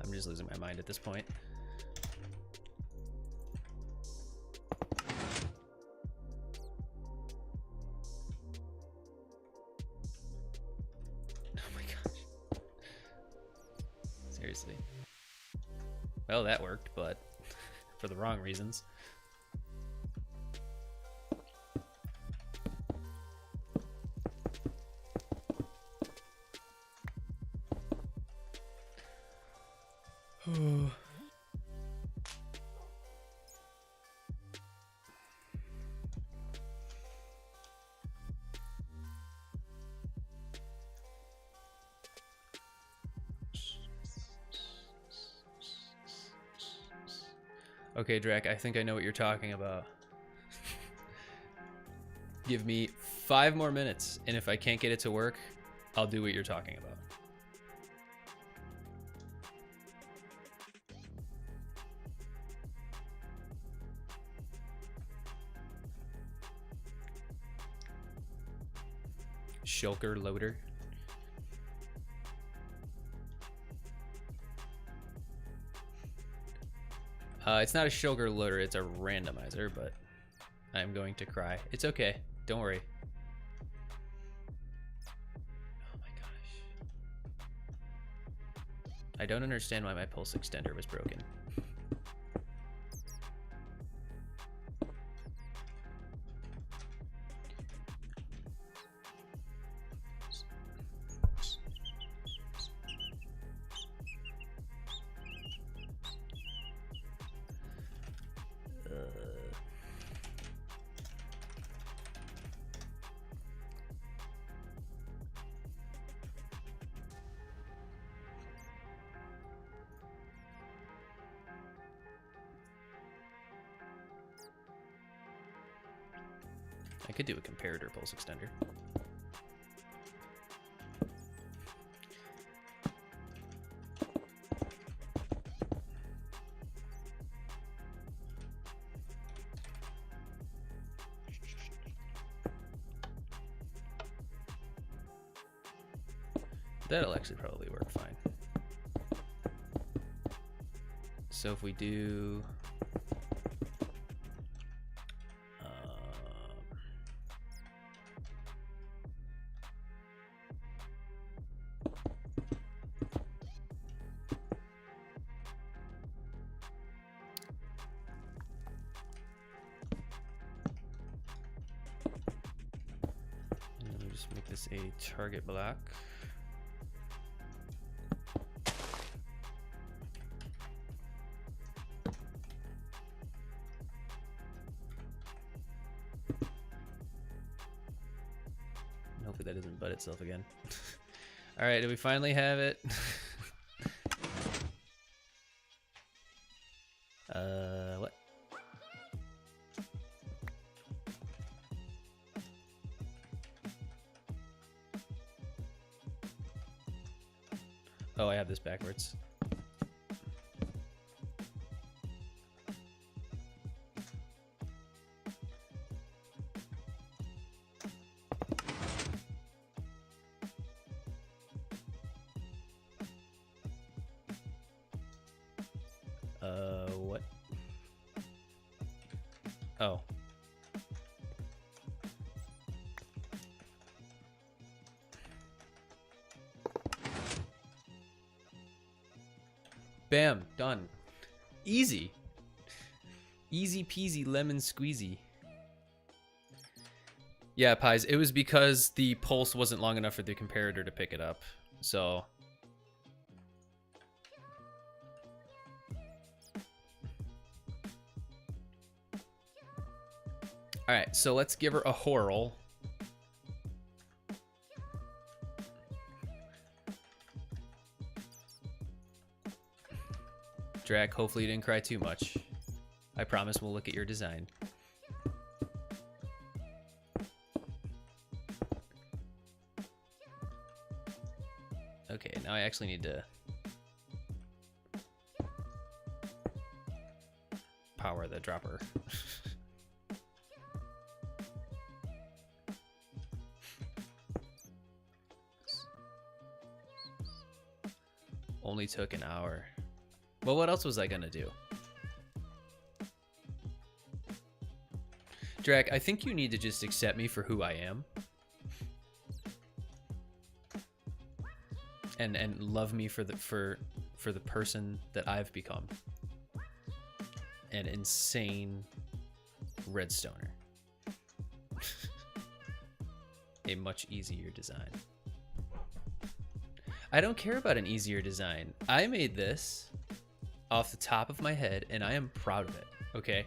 I'm just losing my mind at this point. Seriously. Well, that worked, but for the wrong reasons. Okay, Drac, I think I know what you're talking about. Give me 5 more minutes, and if I can't get it to work, I'll do what you're talking about. Shulker loader. It's not a shulker loader, it's a randomizer, but I'm going to cry. It's okay, don't worry. Oh my gosh. I don't understand why my pulse extender was broken. I could do a comparator pulse extender. That'll actually probably work fine. So if we do... Let me just make this a target block. that doesn't butt itself again. All right, do we finally have it? What? Oh, I have this backwards. What? Oh. Bam, done. Easy. Easy peasy lemon squeezy. Yeah, Pies, it was because the pulse wasn't long enough for the comparator to pick it up. So... Alright, so let's give her a whirl. Drac, hopefully you didn't cry too much. I promise we'll look at your design. Okay, now I actually need to power the dropper. Only took an hour. Well, what else was I gonna do? Drac, I think you need to just accept me for who I am. And love me for the person that I've become. An insane redstoner. A much easier design. I don't care about an easier design. I made this off the top of my head, and I am proud of it, okay?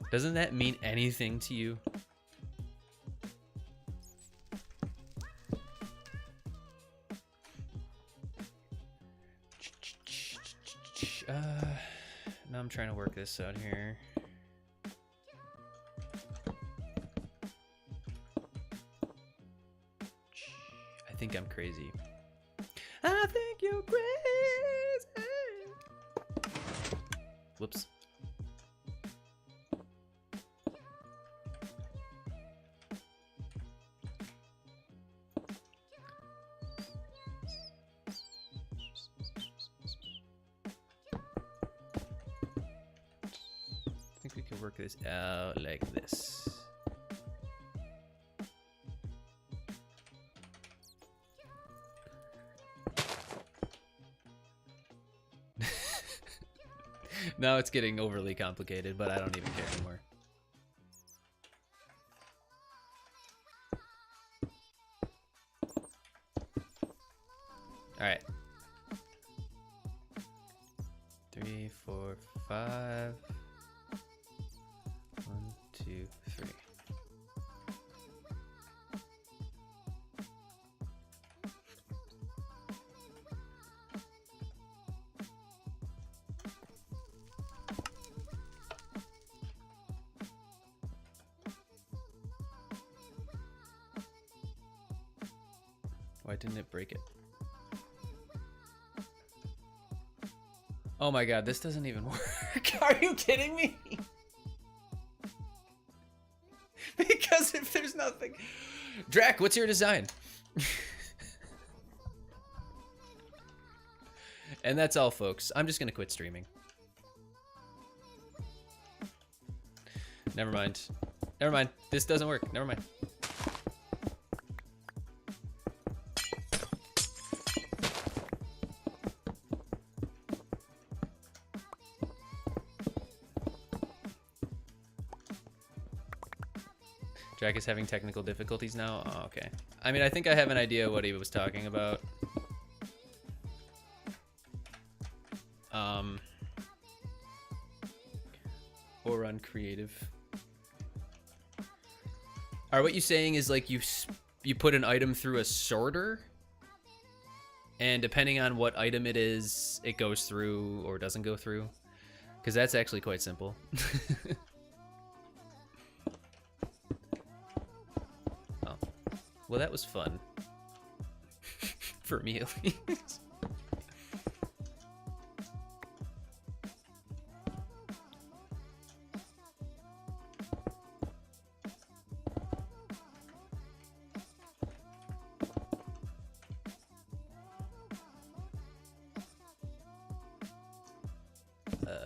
Doesn't that mean anything to you? Now I'm trying to work this out here. I think I'm crazy. I think you're crazy. Whoops. I think we can work this out like this. Now it's getting overly complicated, but I don't even care anymore. All right. 3, 4, 5. 1, 2, 3. Why didn't it break it? Oh my god, this doesn't even work. Are you kidding me? Because if there's nothing... Drac, what's your design? And that's all, folks. I'm just gonna quit streaming. Never mind. Never mind. This doesn't work. Never mind. Jack is having technical difficulties now? Oh, okay. I mean, I think I have an idea what he was talking about. Or on creative. Are what you saying is like you put an item through a sorter, and depending on what item it is, it goes through or doesn't go through? Because that's actually quite simple. Oh, well, that was fun. For me, at least.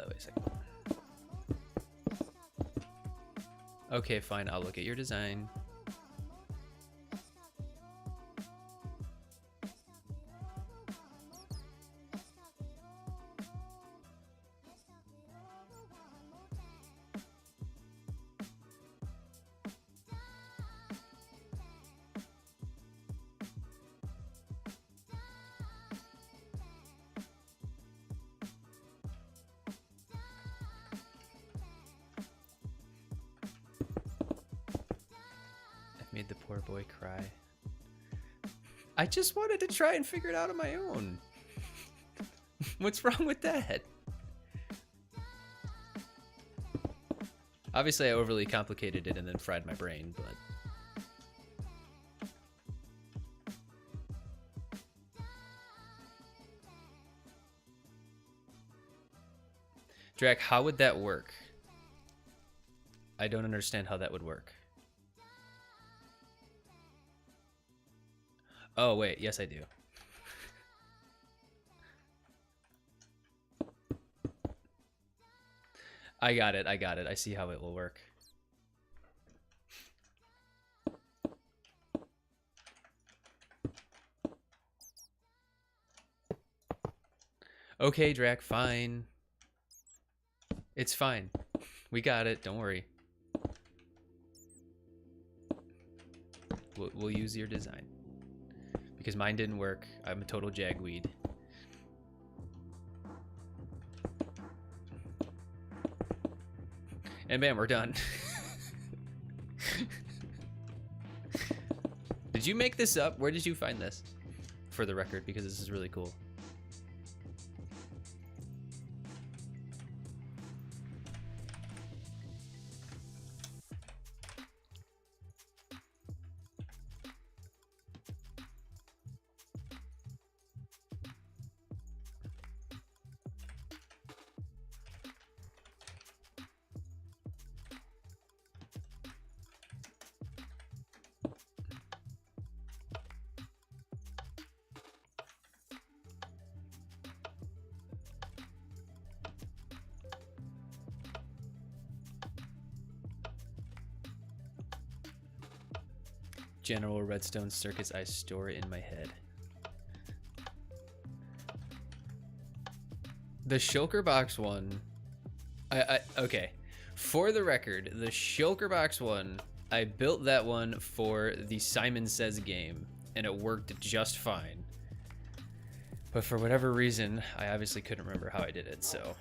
Wait a second. Okay, fine. I'll look at your design. Made the poor boy cry. I just wanted to try and figure it out on my own. What's wrong with that? Obviously, I overly complicated it and then fried my brain, but... Drac, how would that work? I don't understand how that would work. Oh, wait. Yes, I do. I got it. I got it. I see how it will work. Okay, Drac, fine. It's fine. We got it. Don't worry. We'll use your design. Because mine didn't work. I'm a total jagweed. And bam, we're done. Did you make this up? Where did you find this? For the record, because this is really cool. General Redstone circuits I store in my head. The Shulker Box one, okay. For the record, the Shulker Box one, I built that one for the Simon Says game, and it worked just fine. But for whatever reason, I obviously couldn't remember how I did it, so.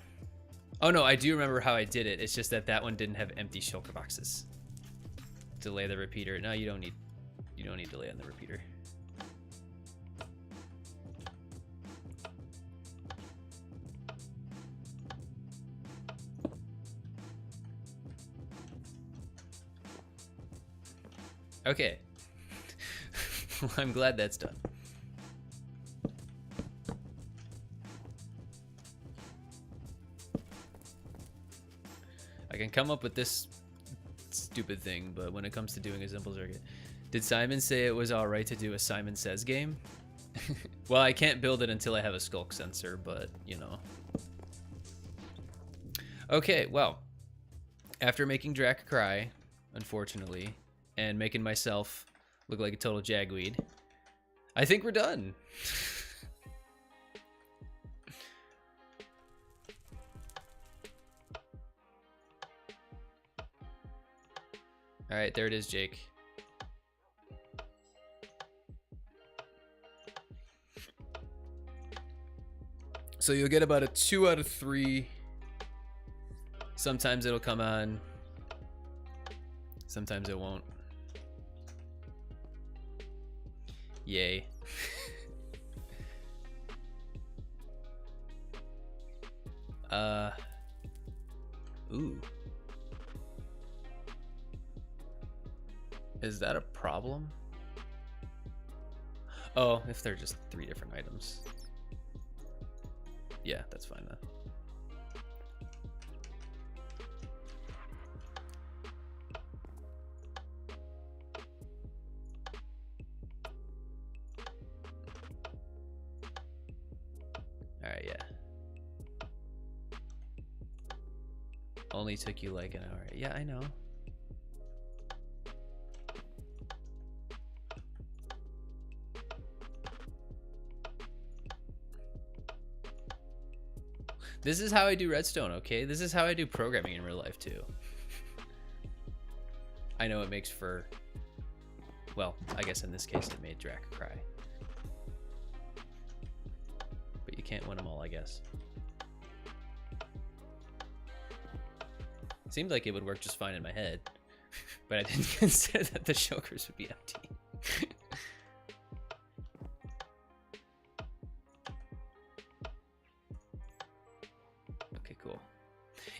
Oh no, I do remember how I did it. It's just that that one didn't have empty Shulker boxes. Delay the repeater. No, you don't need delay on the repeater. Okay. Well, I'm glad that's done. I can come up with this stupid thing, but when it comes to doing a simple circuit. Did Simon say it was alright to do a Simon Says game? Well, I can't build it until I have a skulk sensor, but, you know. Okay, well. After making Drac cry, unfortunately, and making myself look like a total jagweed, I think we're done. Alright, there it is, Jake. So you'll get about a 2 out of 3. Sometimes it'll come on. Sometimes it won't. Yay. Ooh. Is that a problem? Oh, if they're just 3 different items. Yeah, that's fine then. Alright, yeah. Only took you like an hour. Yeah, I know. This is how I do Redstone, okay? This is how I do programming in real life, too. I know it makes for... Well, I guess in this case it made Drac cry. But you can't win them all, I guess. Seemed like it would work just fine in my head. But I didn't consider that the shulkers would be empty.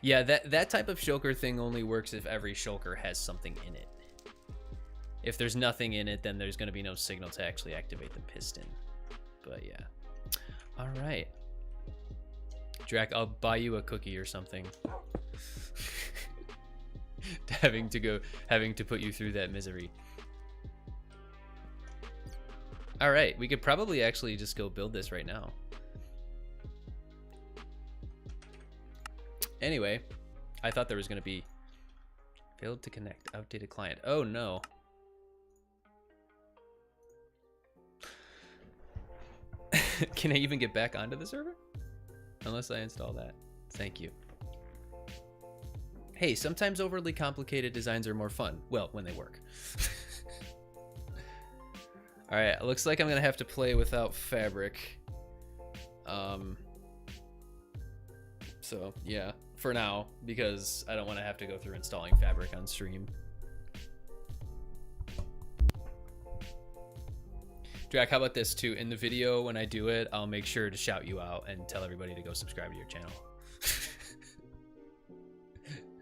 Yeah, that type of shulker thing only works if every shulker has something in it. If there's nothing in it, then there's going to be no signal to actually activate the piston. But yeah. All right. Drac, I'll buy you a cookie or something. having to put you through that misery. All right, we could probably actually just go build this right now. Anyway, I thought there was going to be failed to connect, outdated client. Oh no. Can I even get back onto the server? Unless I install that. Thank you. Hey, sometimes overly complicated designs are more fun. Well, when they work. All right, looks like I'm going to have to play without fabric. So, yeah. For now, because I don't want to have to go through installing fabric on stream. Drac, how about this too? In the video, when I do it, I'll make sure to shout you out and tell everybody to go subscribe to your channel.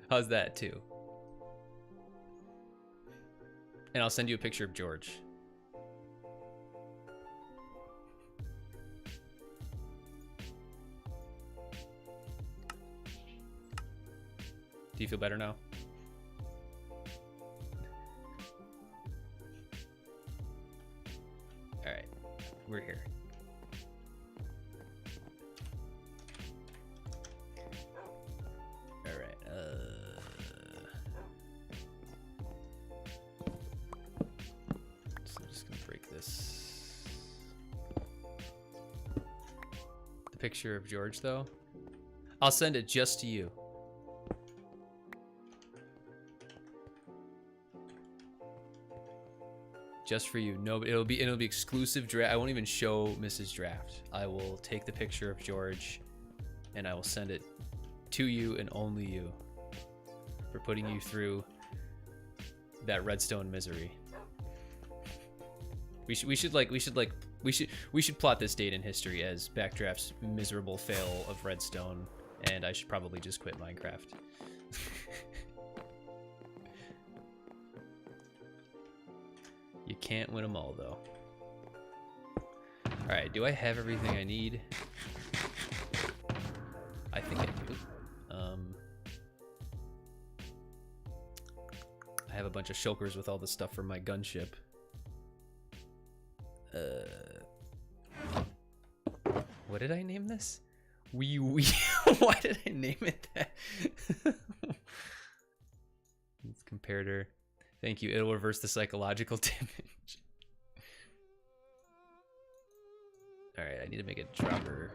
How's that too? And I'll send you a picture of George. Do you feel better now? All right, we're here. All right. So I'm just gonna break this. The picture of George, though, I'll send it just to you. Just for you. No, it'll be exclusive draft. I won't even show Mrs. Draft. I will take the picture of George and I will send it to you and only you for putting you through that redstone misery. We should plot this date in history as Backdraft's miserable fail of redstone, and I should probably just quit Minecraft. You can't win them all, though. All right, do I have everything I need? I think I do. I have a bunch of shulkers with all the stuff from my gunship. What did I name this? Wee. Why did I name it that? It's comparator. Thank you. It'll reverse the psychological damage. All right, I need to make a dropper.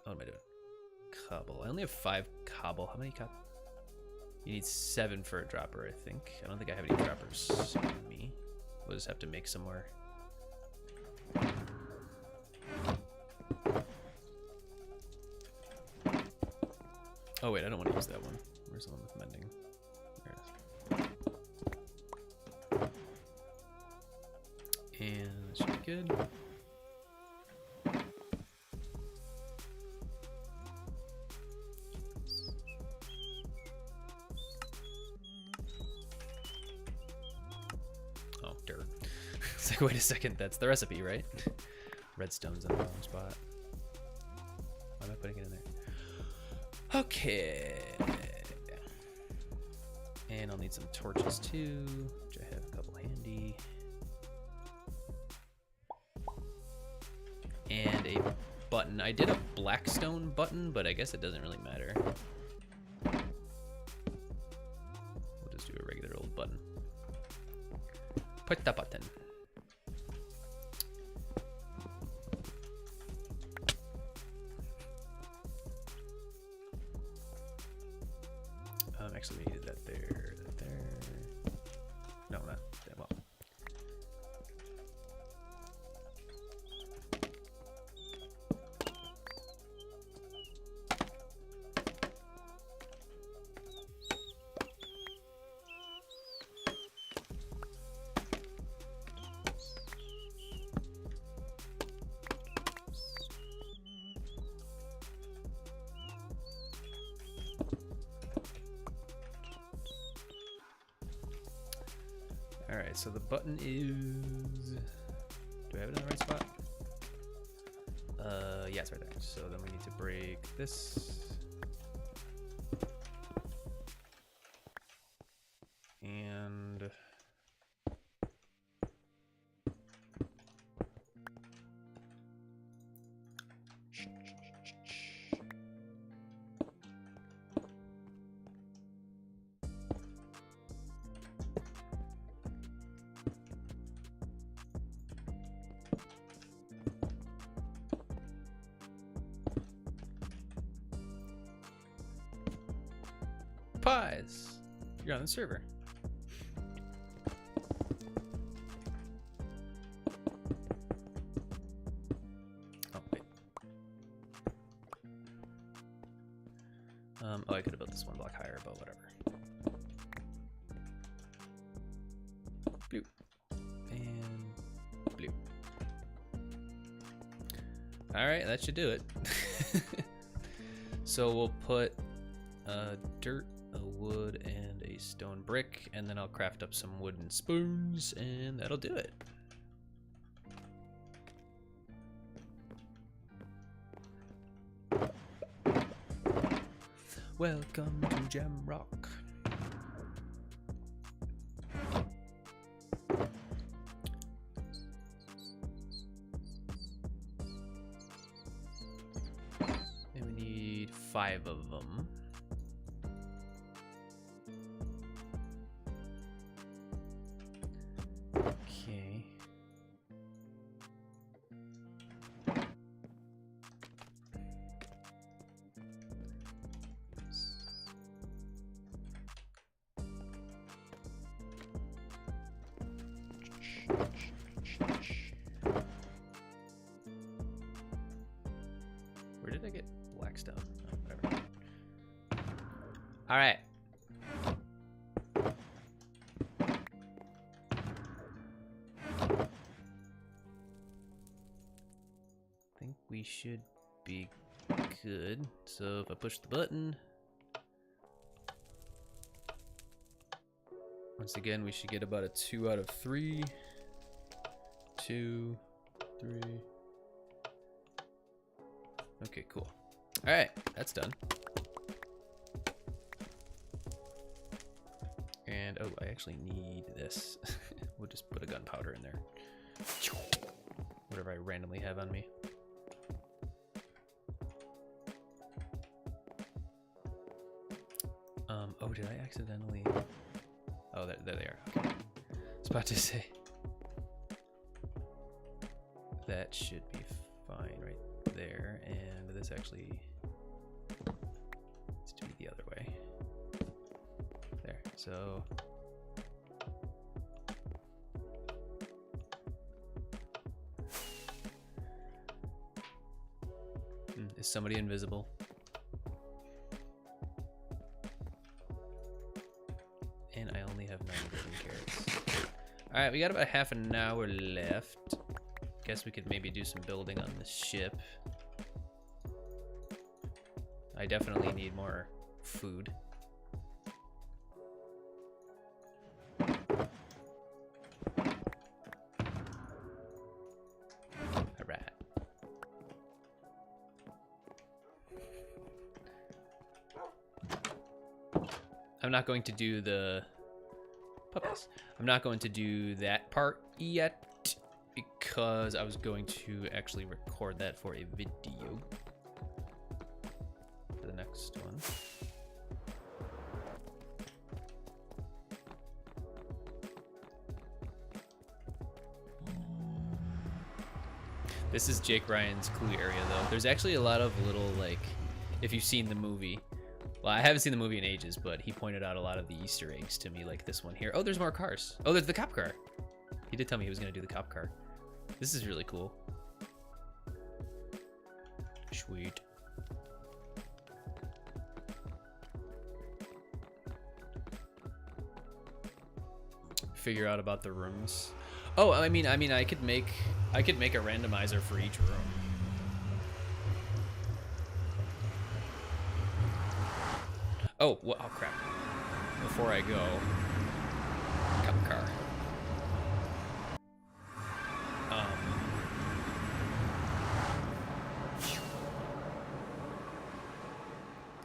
What am I doing? Cobble. I only have 5 cobble. How many cobble? You need 7 for a dropper, I think. I don't think I have any droppers on me. We'll just have to make some more. Oh wait, I don't want to use that one. Where's the one with mending? There it is. And that should be good. Oh, dirt. It's like, wait a second, that's the recipe, right? Redstone's in the wrong spot. Why am I putting it in there? Okay. And I'll need some torches too, which I have a couple handy. And a button. I did a blackstone button, but I guess it doesn't really matter. We'll just do a regular old button. Put the button. Actually, we needed that there, that there. No, not that well. Alright, so the button is... Do I have it in the right spot? Yeah, it's right there. So then we need to break this. And... Pies! You're on the server. Oh, wait. Oh, I could have built this one block higher, but whatever. Bloop. And bloop. Alright, that should do it. So we'll put dirt, a wood, and a stone brick, and then I'll craft up some wooden spoons, and that'll do it. Welcome to Jamrock. And we need 5 of them. Okay. Where did I get blackstone? Oh, whatever. All right. Think we should be good. So if I push the button, once again, we should get about a 2 out of 3. 2, 3. Okay, cool. All right, that's done. And oh, I actually need this. We'll just put a gunpowder in there. Whatever I randomly have on me. Oh, did I accidentally? Oh, there they are. Okay. I was about to say. That should be fine right there, and this actually needs to be the other way. There, so. Is somebody invisible? All right, we got about half an hour left. Guess we could maybe do some building on the ship. I definitely need more food. Alright. I'm not going to do the puppies. I'm not going to do that part yet because I was going to actually record that for a video. For the next one. This is Jake Ryan's Clue area, though. There's actually a lot of little, like, if you've seen the movie. Well, I haven't seen the movie in ages, but he pointed out a lot of the Easter eggs to me, like this one here. Oh, there's more cars. Oh, there's the cop car. He did tell me he was going to do the cop car. This is really cool. Sweet. Figure out about the rooms. Oh, I mean, I could make a randomizer for each room. Oh, what? Oh crap! Before I go, cop car.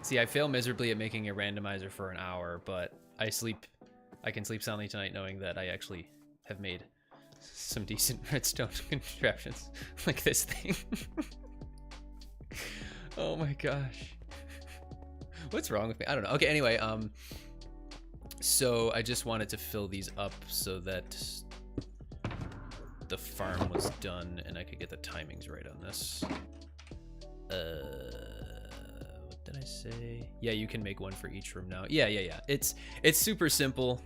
See, I fail miserably at making a randomizer for an hour, but I can sleep soundly tonight knowing that I actually have made some decent redstone contraptions like this thing. Oh my gosh. What's wrong with me? I don't know. Okay, anyway, so I just wanted to fill these up so that the farm was done and I could get the timings right on this. What did I say? Yeah, you can make one for each room now. Yeah. It's super simple.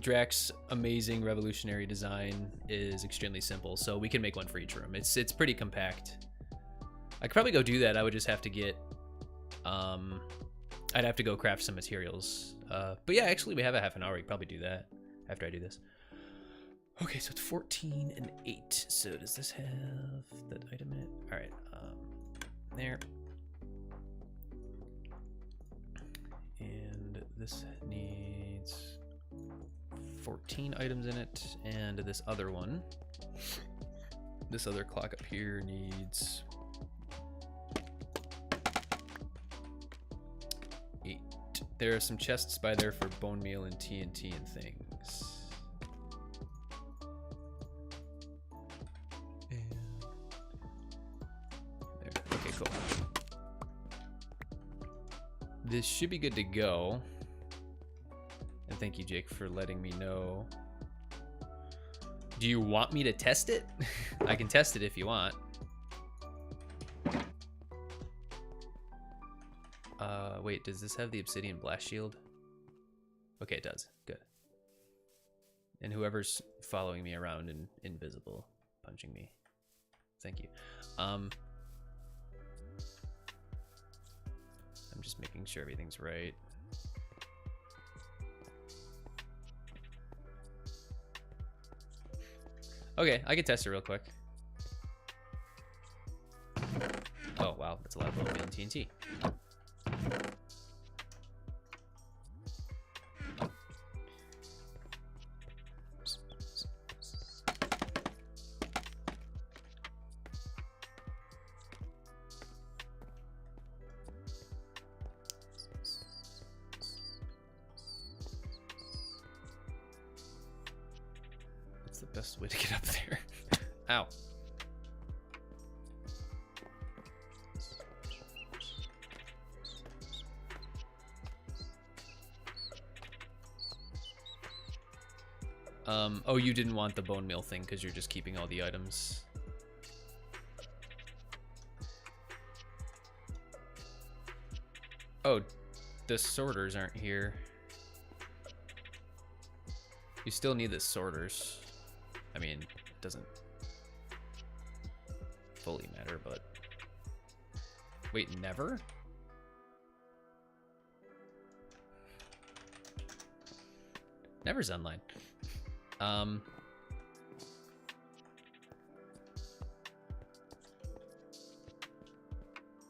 Drax's amazing revolutionary design is extremely simple, so we can make one for each room. It's pretty compact. I could probably go do that. I would just have to get I'd have to go craft some materials. But yeah, actually we have a half an hour. We could probably do that after I do this. Okay, so it's 14 and 8. So does this have that item in it? All right, there. And this needs 14 items in it, and this other one, this other clock up here needs 8. There are some chests by there for bone meal and TNT and things. And there. Okay, cool. This should be good to go. And thank you, Jake, for letting me know. Do you want me to test it? I can test it if you want. Wait, does this have the obsidian blast shield? Okay, it does. Good. And whoever's following me around and invisible, punching me. Thank you. I'm just making sure everything's right. Okay, I can test it real quick. Oh, wow, that's a lot of bone meal and TNT. What's the best way to get up there? Ow. Oh, you didn't want the bone meal thing because you're just keeping all the items. Oh, the sorters aren't here. You still need the sorters. I mean, it doesn't fully matter, but... Wait, never? Never's online.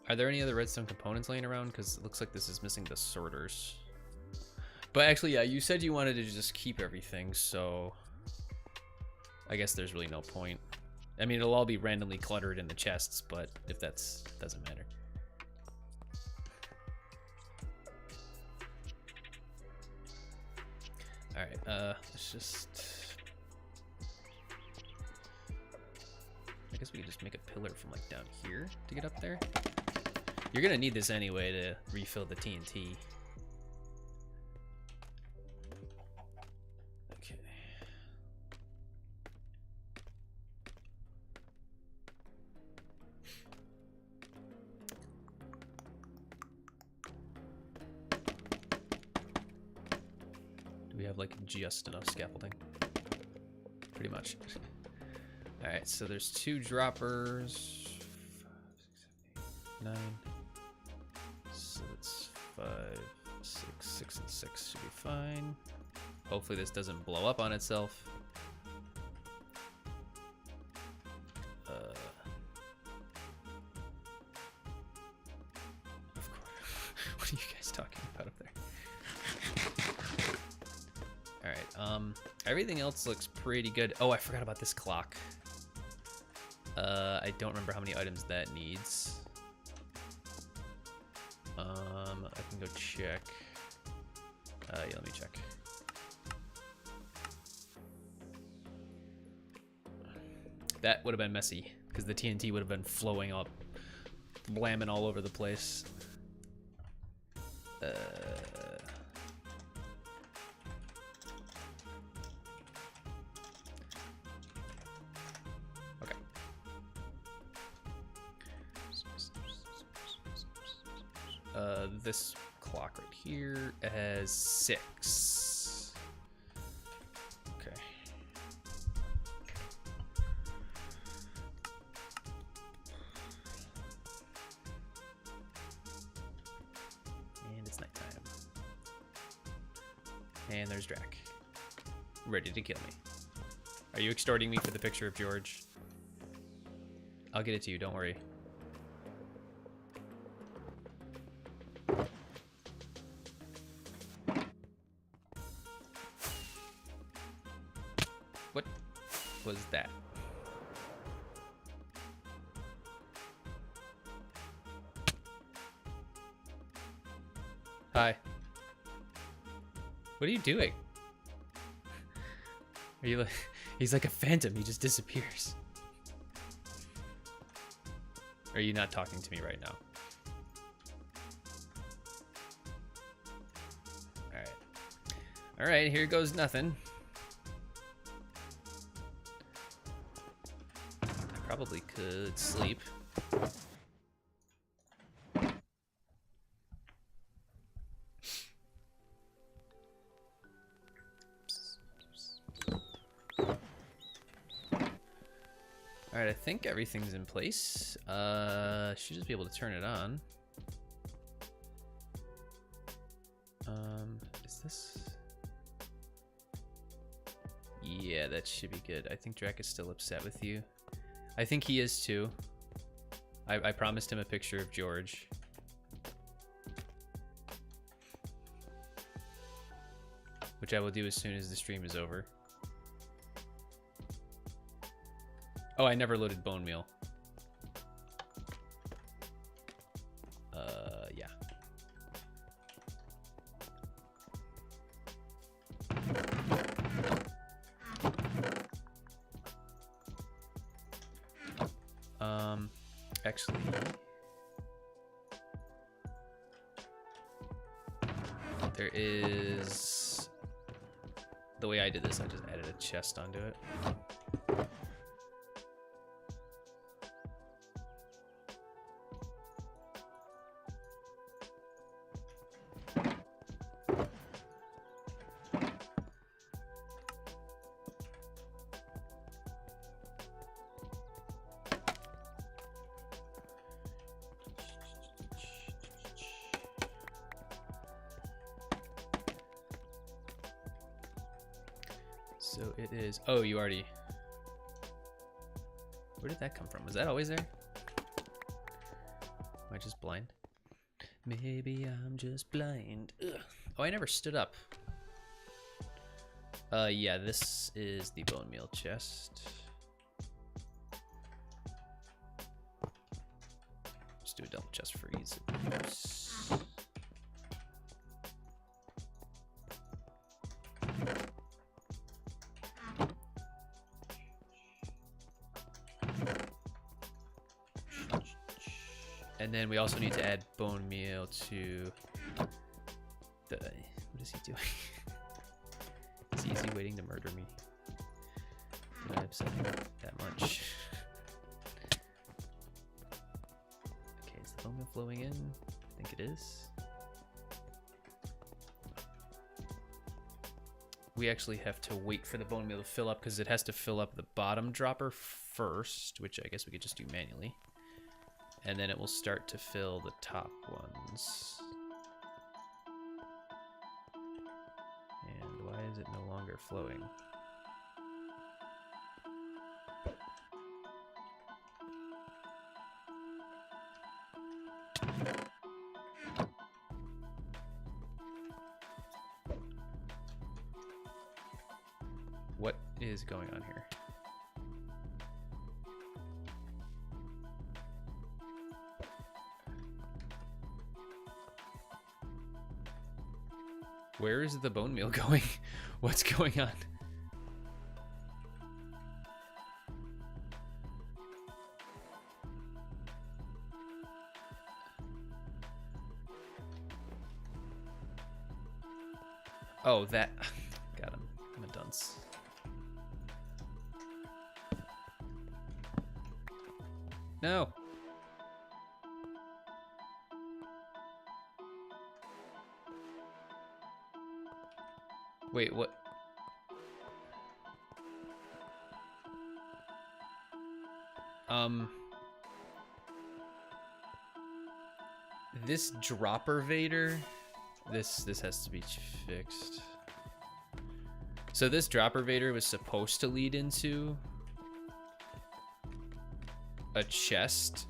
Are there any other redstone components laying around? Because it looks like this is missing the sorters. But actually, yeah, you said you wanted to just keep everything, so I guess there's really no point. I mean, it'll all be randomly cluttered in the chests, but if that's doesn't matter. All right, let's just. I guess we could just make a pillar from like down here to get up there. You're gonna need this anyway to refill the TNT. Okay. Do we have like just enough scaffolding? Pretty much. All right, so there's 2 droppers. 5, 6, 7, 8, 9. So that's 5, 6, 6, and 6 should be fine. Hopefully this doesn't blow up on itself. Of course. What are you guys talking about up there? All right. Everything else looks pretty good. Oh, I forgot about this clock. I don't remember how many items that needs. I can go check. Yeah, let me check. That would have been messy, because the TNT would have been flowing up, blamming all over the place. This clock right here has 6. Okay. And it's nighttime. And there's Drac. Ready to kill me. Are you extorting me for the picture of George? I'll get it to you, don't worry. What was that? Hi. What are you doing? Are you like... He's like a phantom, he just disappears. Are you not talking to me right now? Alright. Alright, here goes nothing. I probably could sleep. Alright, I think everything's in place. Should just be able to turn it on. Is this? Yeah, that should be good. I think Drac is still upset with you. I think he is too. I promised him a picture of George. Which I will do as soon as the stream is over. Oh, I never loaded bone meal. Yeah. Actually, there is... The way I did this, I just added a chest onto it. So it is... Oh, you already... Where did that come from? Was that always there? Am I just blind? Maybe I'm just blind. Ugh. Oh, I never stood up. Yeah, this is the bone meal chest. Just do a double chest for ease of use. And then we also need to add bone meal to the... What is he doing? Is he waiting to murder me? Did I upset him that much? Okay, is the bone meal flowing in? I think it is. We actually have to wait for the bone meal to fill up because it has to fill up the bottom dropper first, which I guess we could just do manually. And then it will start to fill the top ones. And why is it no longer flowing? What is going on here? Where is the bone meal going? What's going on? Oh, that... Got him. I'm a dunce. No! Wait, what? This dropper Vader, this has to be fixed. So this dropper Vader was supposed to lead into a chest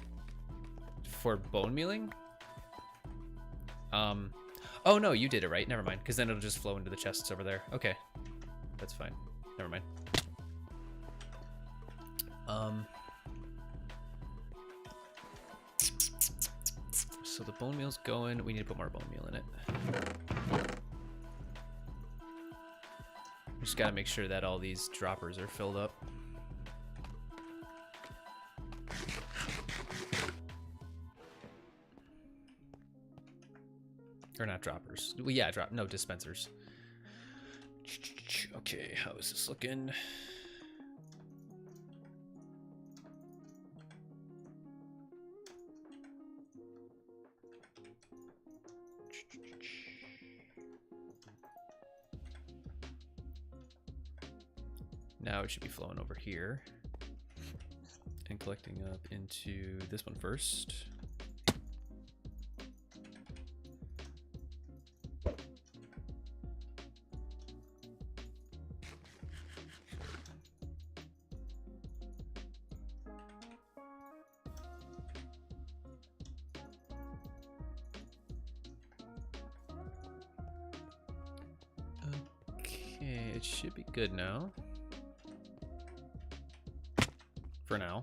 for bone mealing. Oh no, you did it right. Never mind, because then it'll just flow into the chests over there. Okay, that's fine. Never mind. So the bone meal's going. We need to put more bone meal in it. We just gotta make sure that all these droppers are filled up. Or not droppers. Well, yeah, no dispensers. Okay, how is this looking? Now it should be flowing over here and collecting up into this one first. Okay, it should be good now. For now.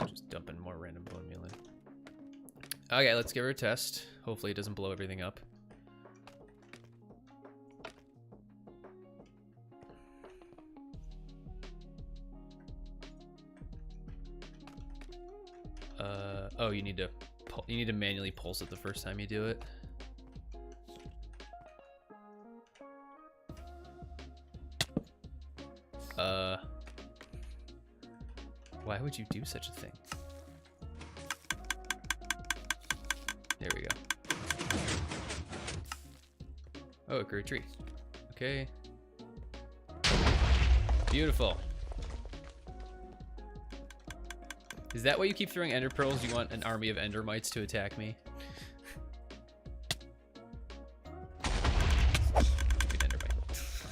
Just dumping more random bone meal in. Okay, let's give her a test. Hopefully it doesn't blow everything up. Oh, you need to manually pulse it the first time you do it. Why would you do such a thing? There we go. Oh, it grew a tree. Okay. Beautiful. Is that why you keep throwing ender pearls? You want an army of endermites to attack me? Stupid endermite.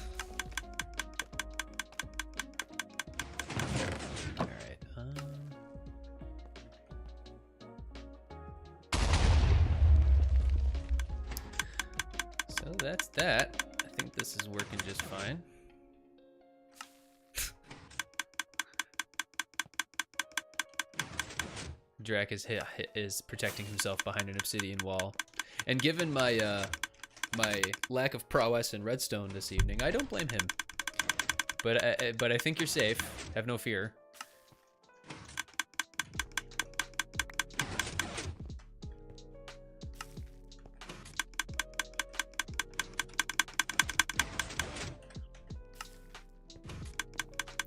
that's that. I think this is working just fine. Drac is protecting himself behind an obsidian wall. And given my my lack of prowess in Redstone this evening, I don't blame him. But I think you're safe. Have no fear.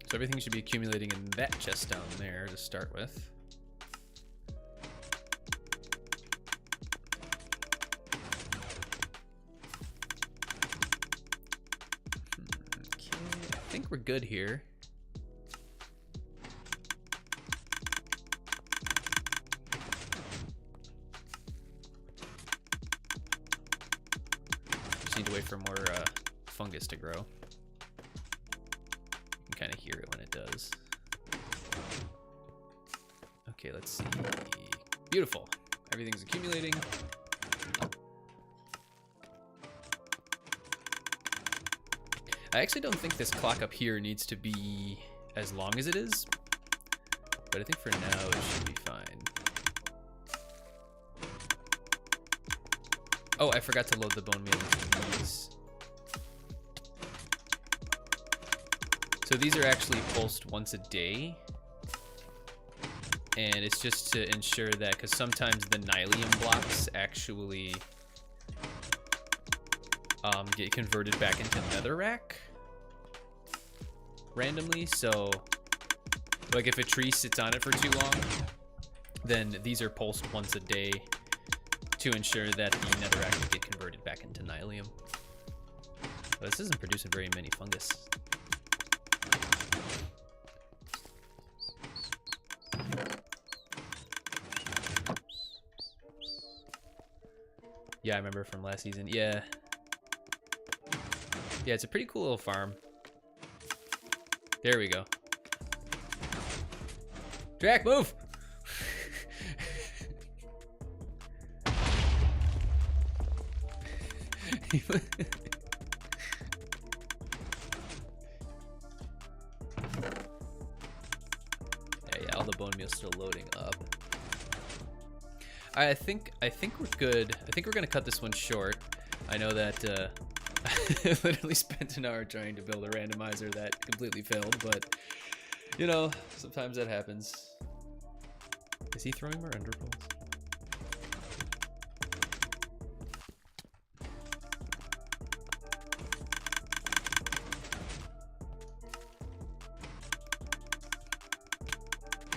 So everything should be accumulating in that chest down there to start with. I think we're good here. Just need to wait for more fungus to grow. You can kind of hear it when it does. Okay, let's see. Beautiful. Everything's accumulating. I actually don't think this clock up here needs to be as long as it is, but I think for now it should be fine. Oh, I forgot to load the bone meal into these. So these are actually pulsed once a day, and it's just to ensure that, because sometimes the nylium blocks actually get converted back into netherrack randomly. So like if a tree sits on it for too long, then these are pulsed once a day to ensure that the netherrack will get converted back into nylium. But this isn't producing very many fungus. Yeah, I remember from last season. Yeah. Yeah, it's a pretty cool little farm. There we go. Drac, move! Yeah, all the bone meal's still loading up. I think we're good. I think we're gonna cut this one short. I know that I literally spent an hour trying to build a randomizer that completely failed, but you know, sometimes that happens. Is he throwing more ender pearls?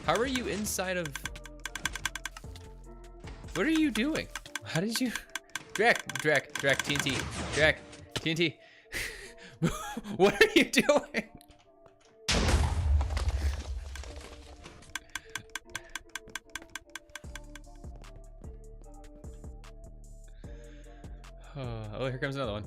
How are you inside of... What are you doing? How did you... Drac, TNT, Drac, TNT. What are you doing? Oh, here comes another one.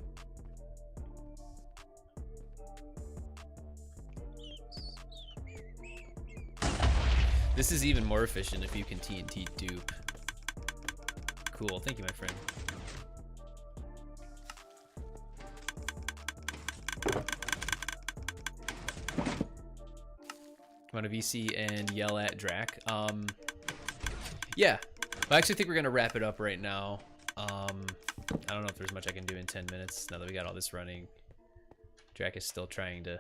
This is even more efficient if you can TNT dupe. Cool, thank you, my friend. Want to VC and yell at Drac? Yeah, I actually think we're gonna wrap it up right now. I don't know if there's much I can do in 10 minutes now that we got all this running. Drac is still trying to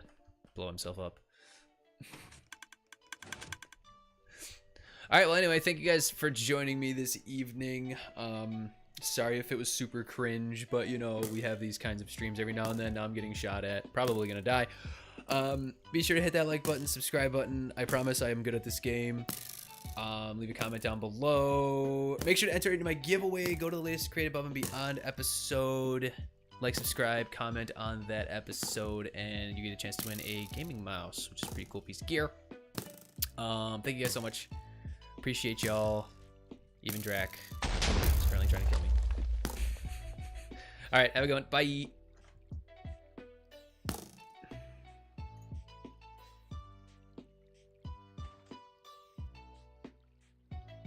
blow himself up. All right, well, anyway, thank you guys for joining me this evening. Sorry if it was super cringe, but you know, we have these kinds of streams every now and then. Now I'm getting shot at, probably gonna die. Be sure to hit that like button, subscribe button. I promise I am good at this game. Leave a comment down below. Make sure to enter into my giveaway. Go to the latest Create Above and Beyond episode. Like, subscribe, comment on that episode, and you get a chance to win a gaming mouse, which is a pretty cool piece of gear. Thank you guys so much. Appreciate y'all. Even Drac is currently trying to kill me. All right, have a good one. Bye.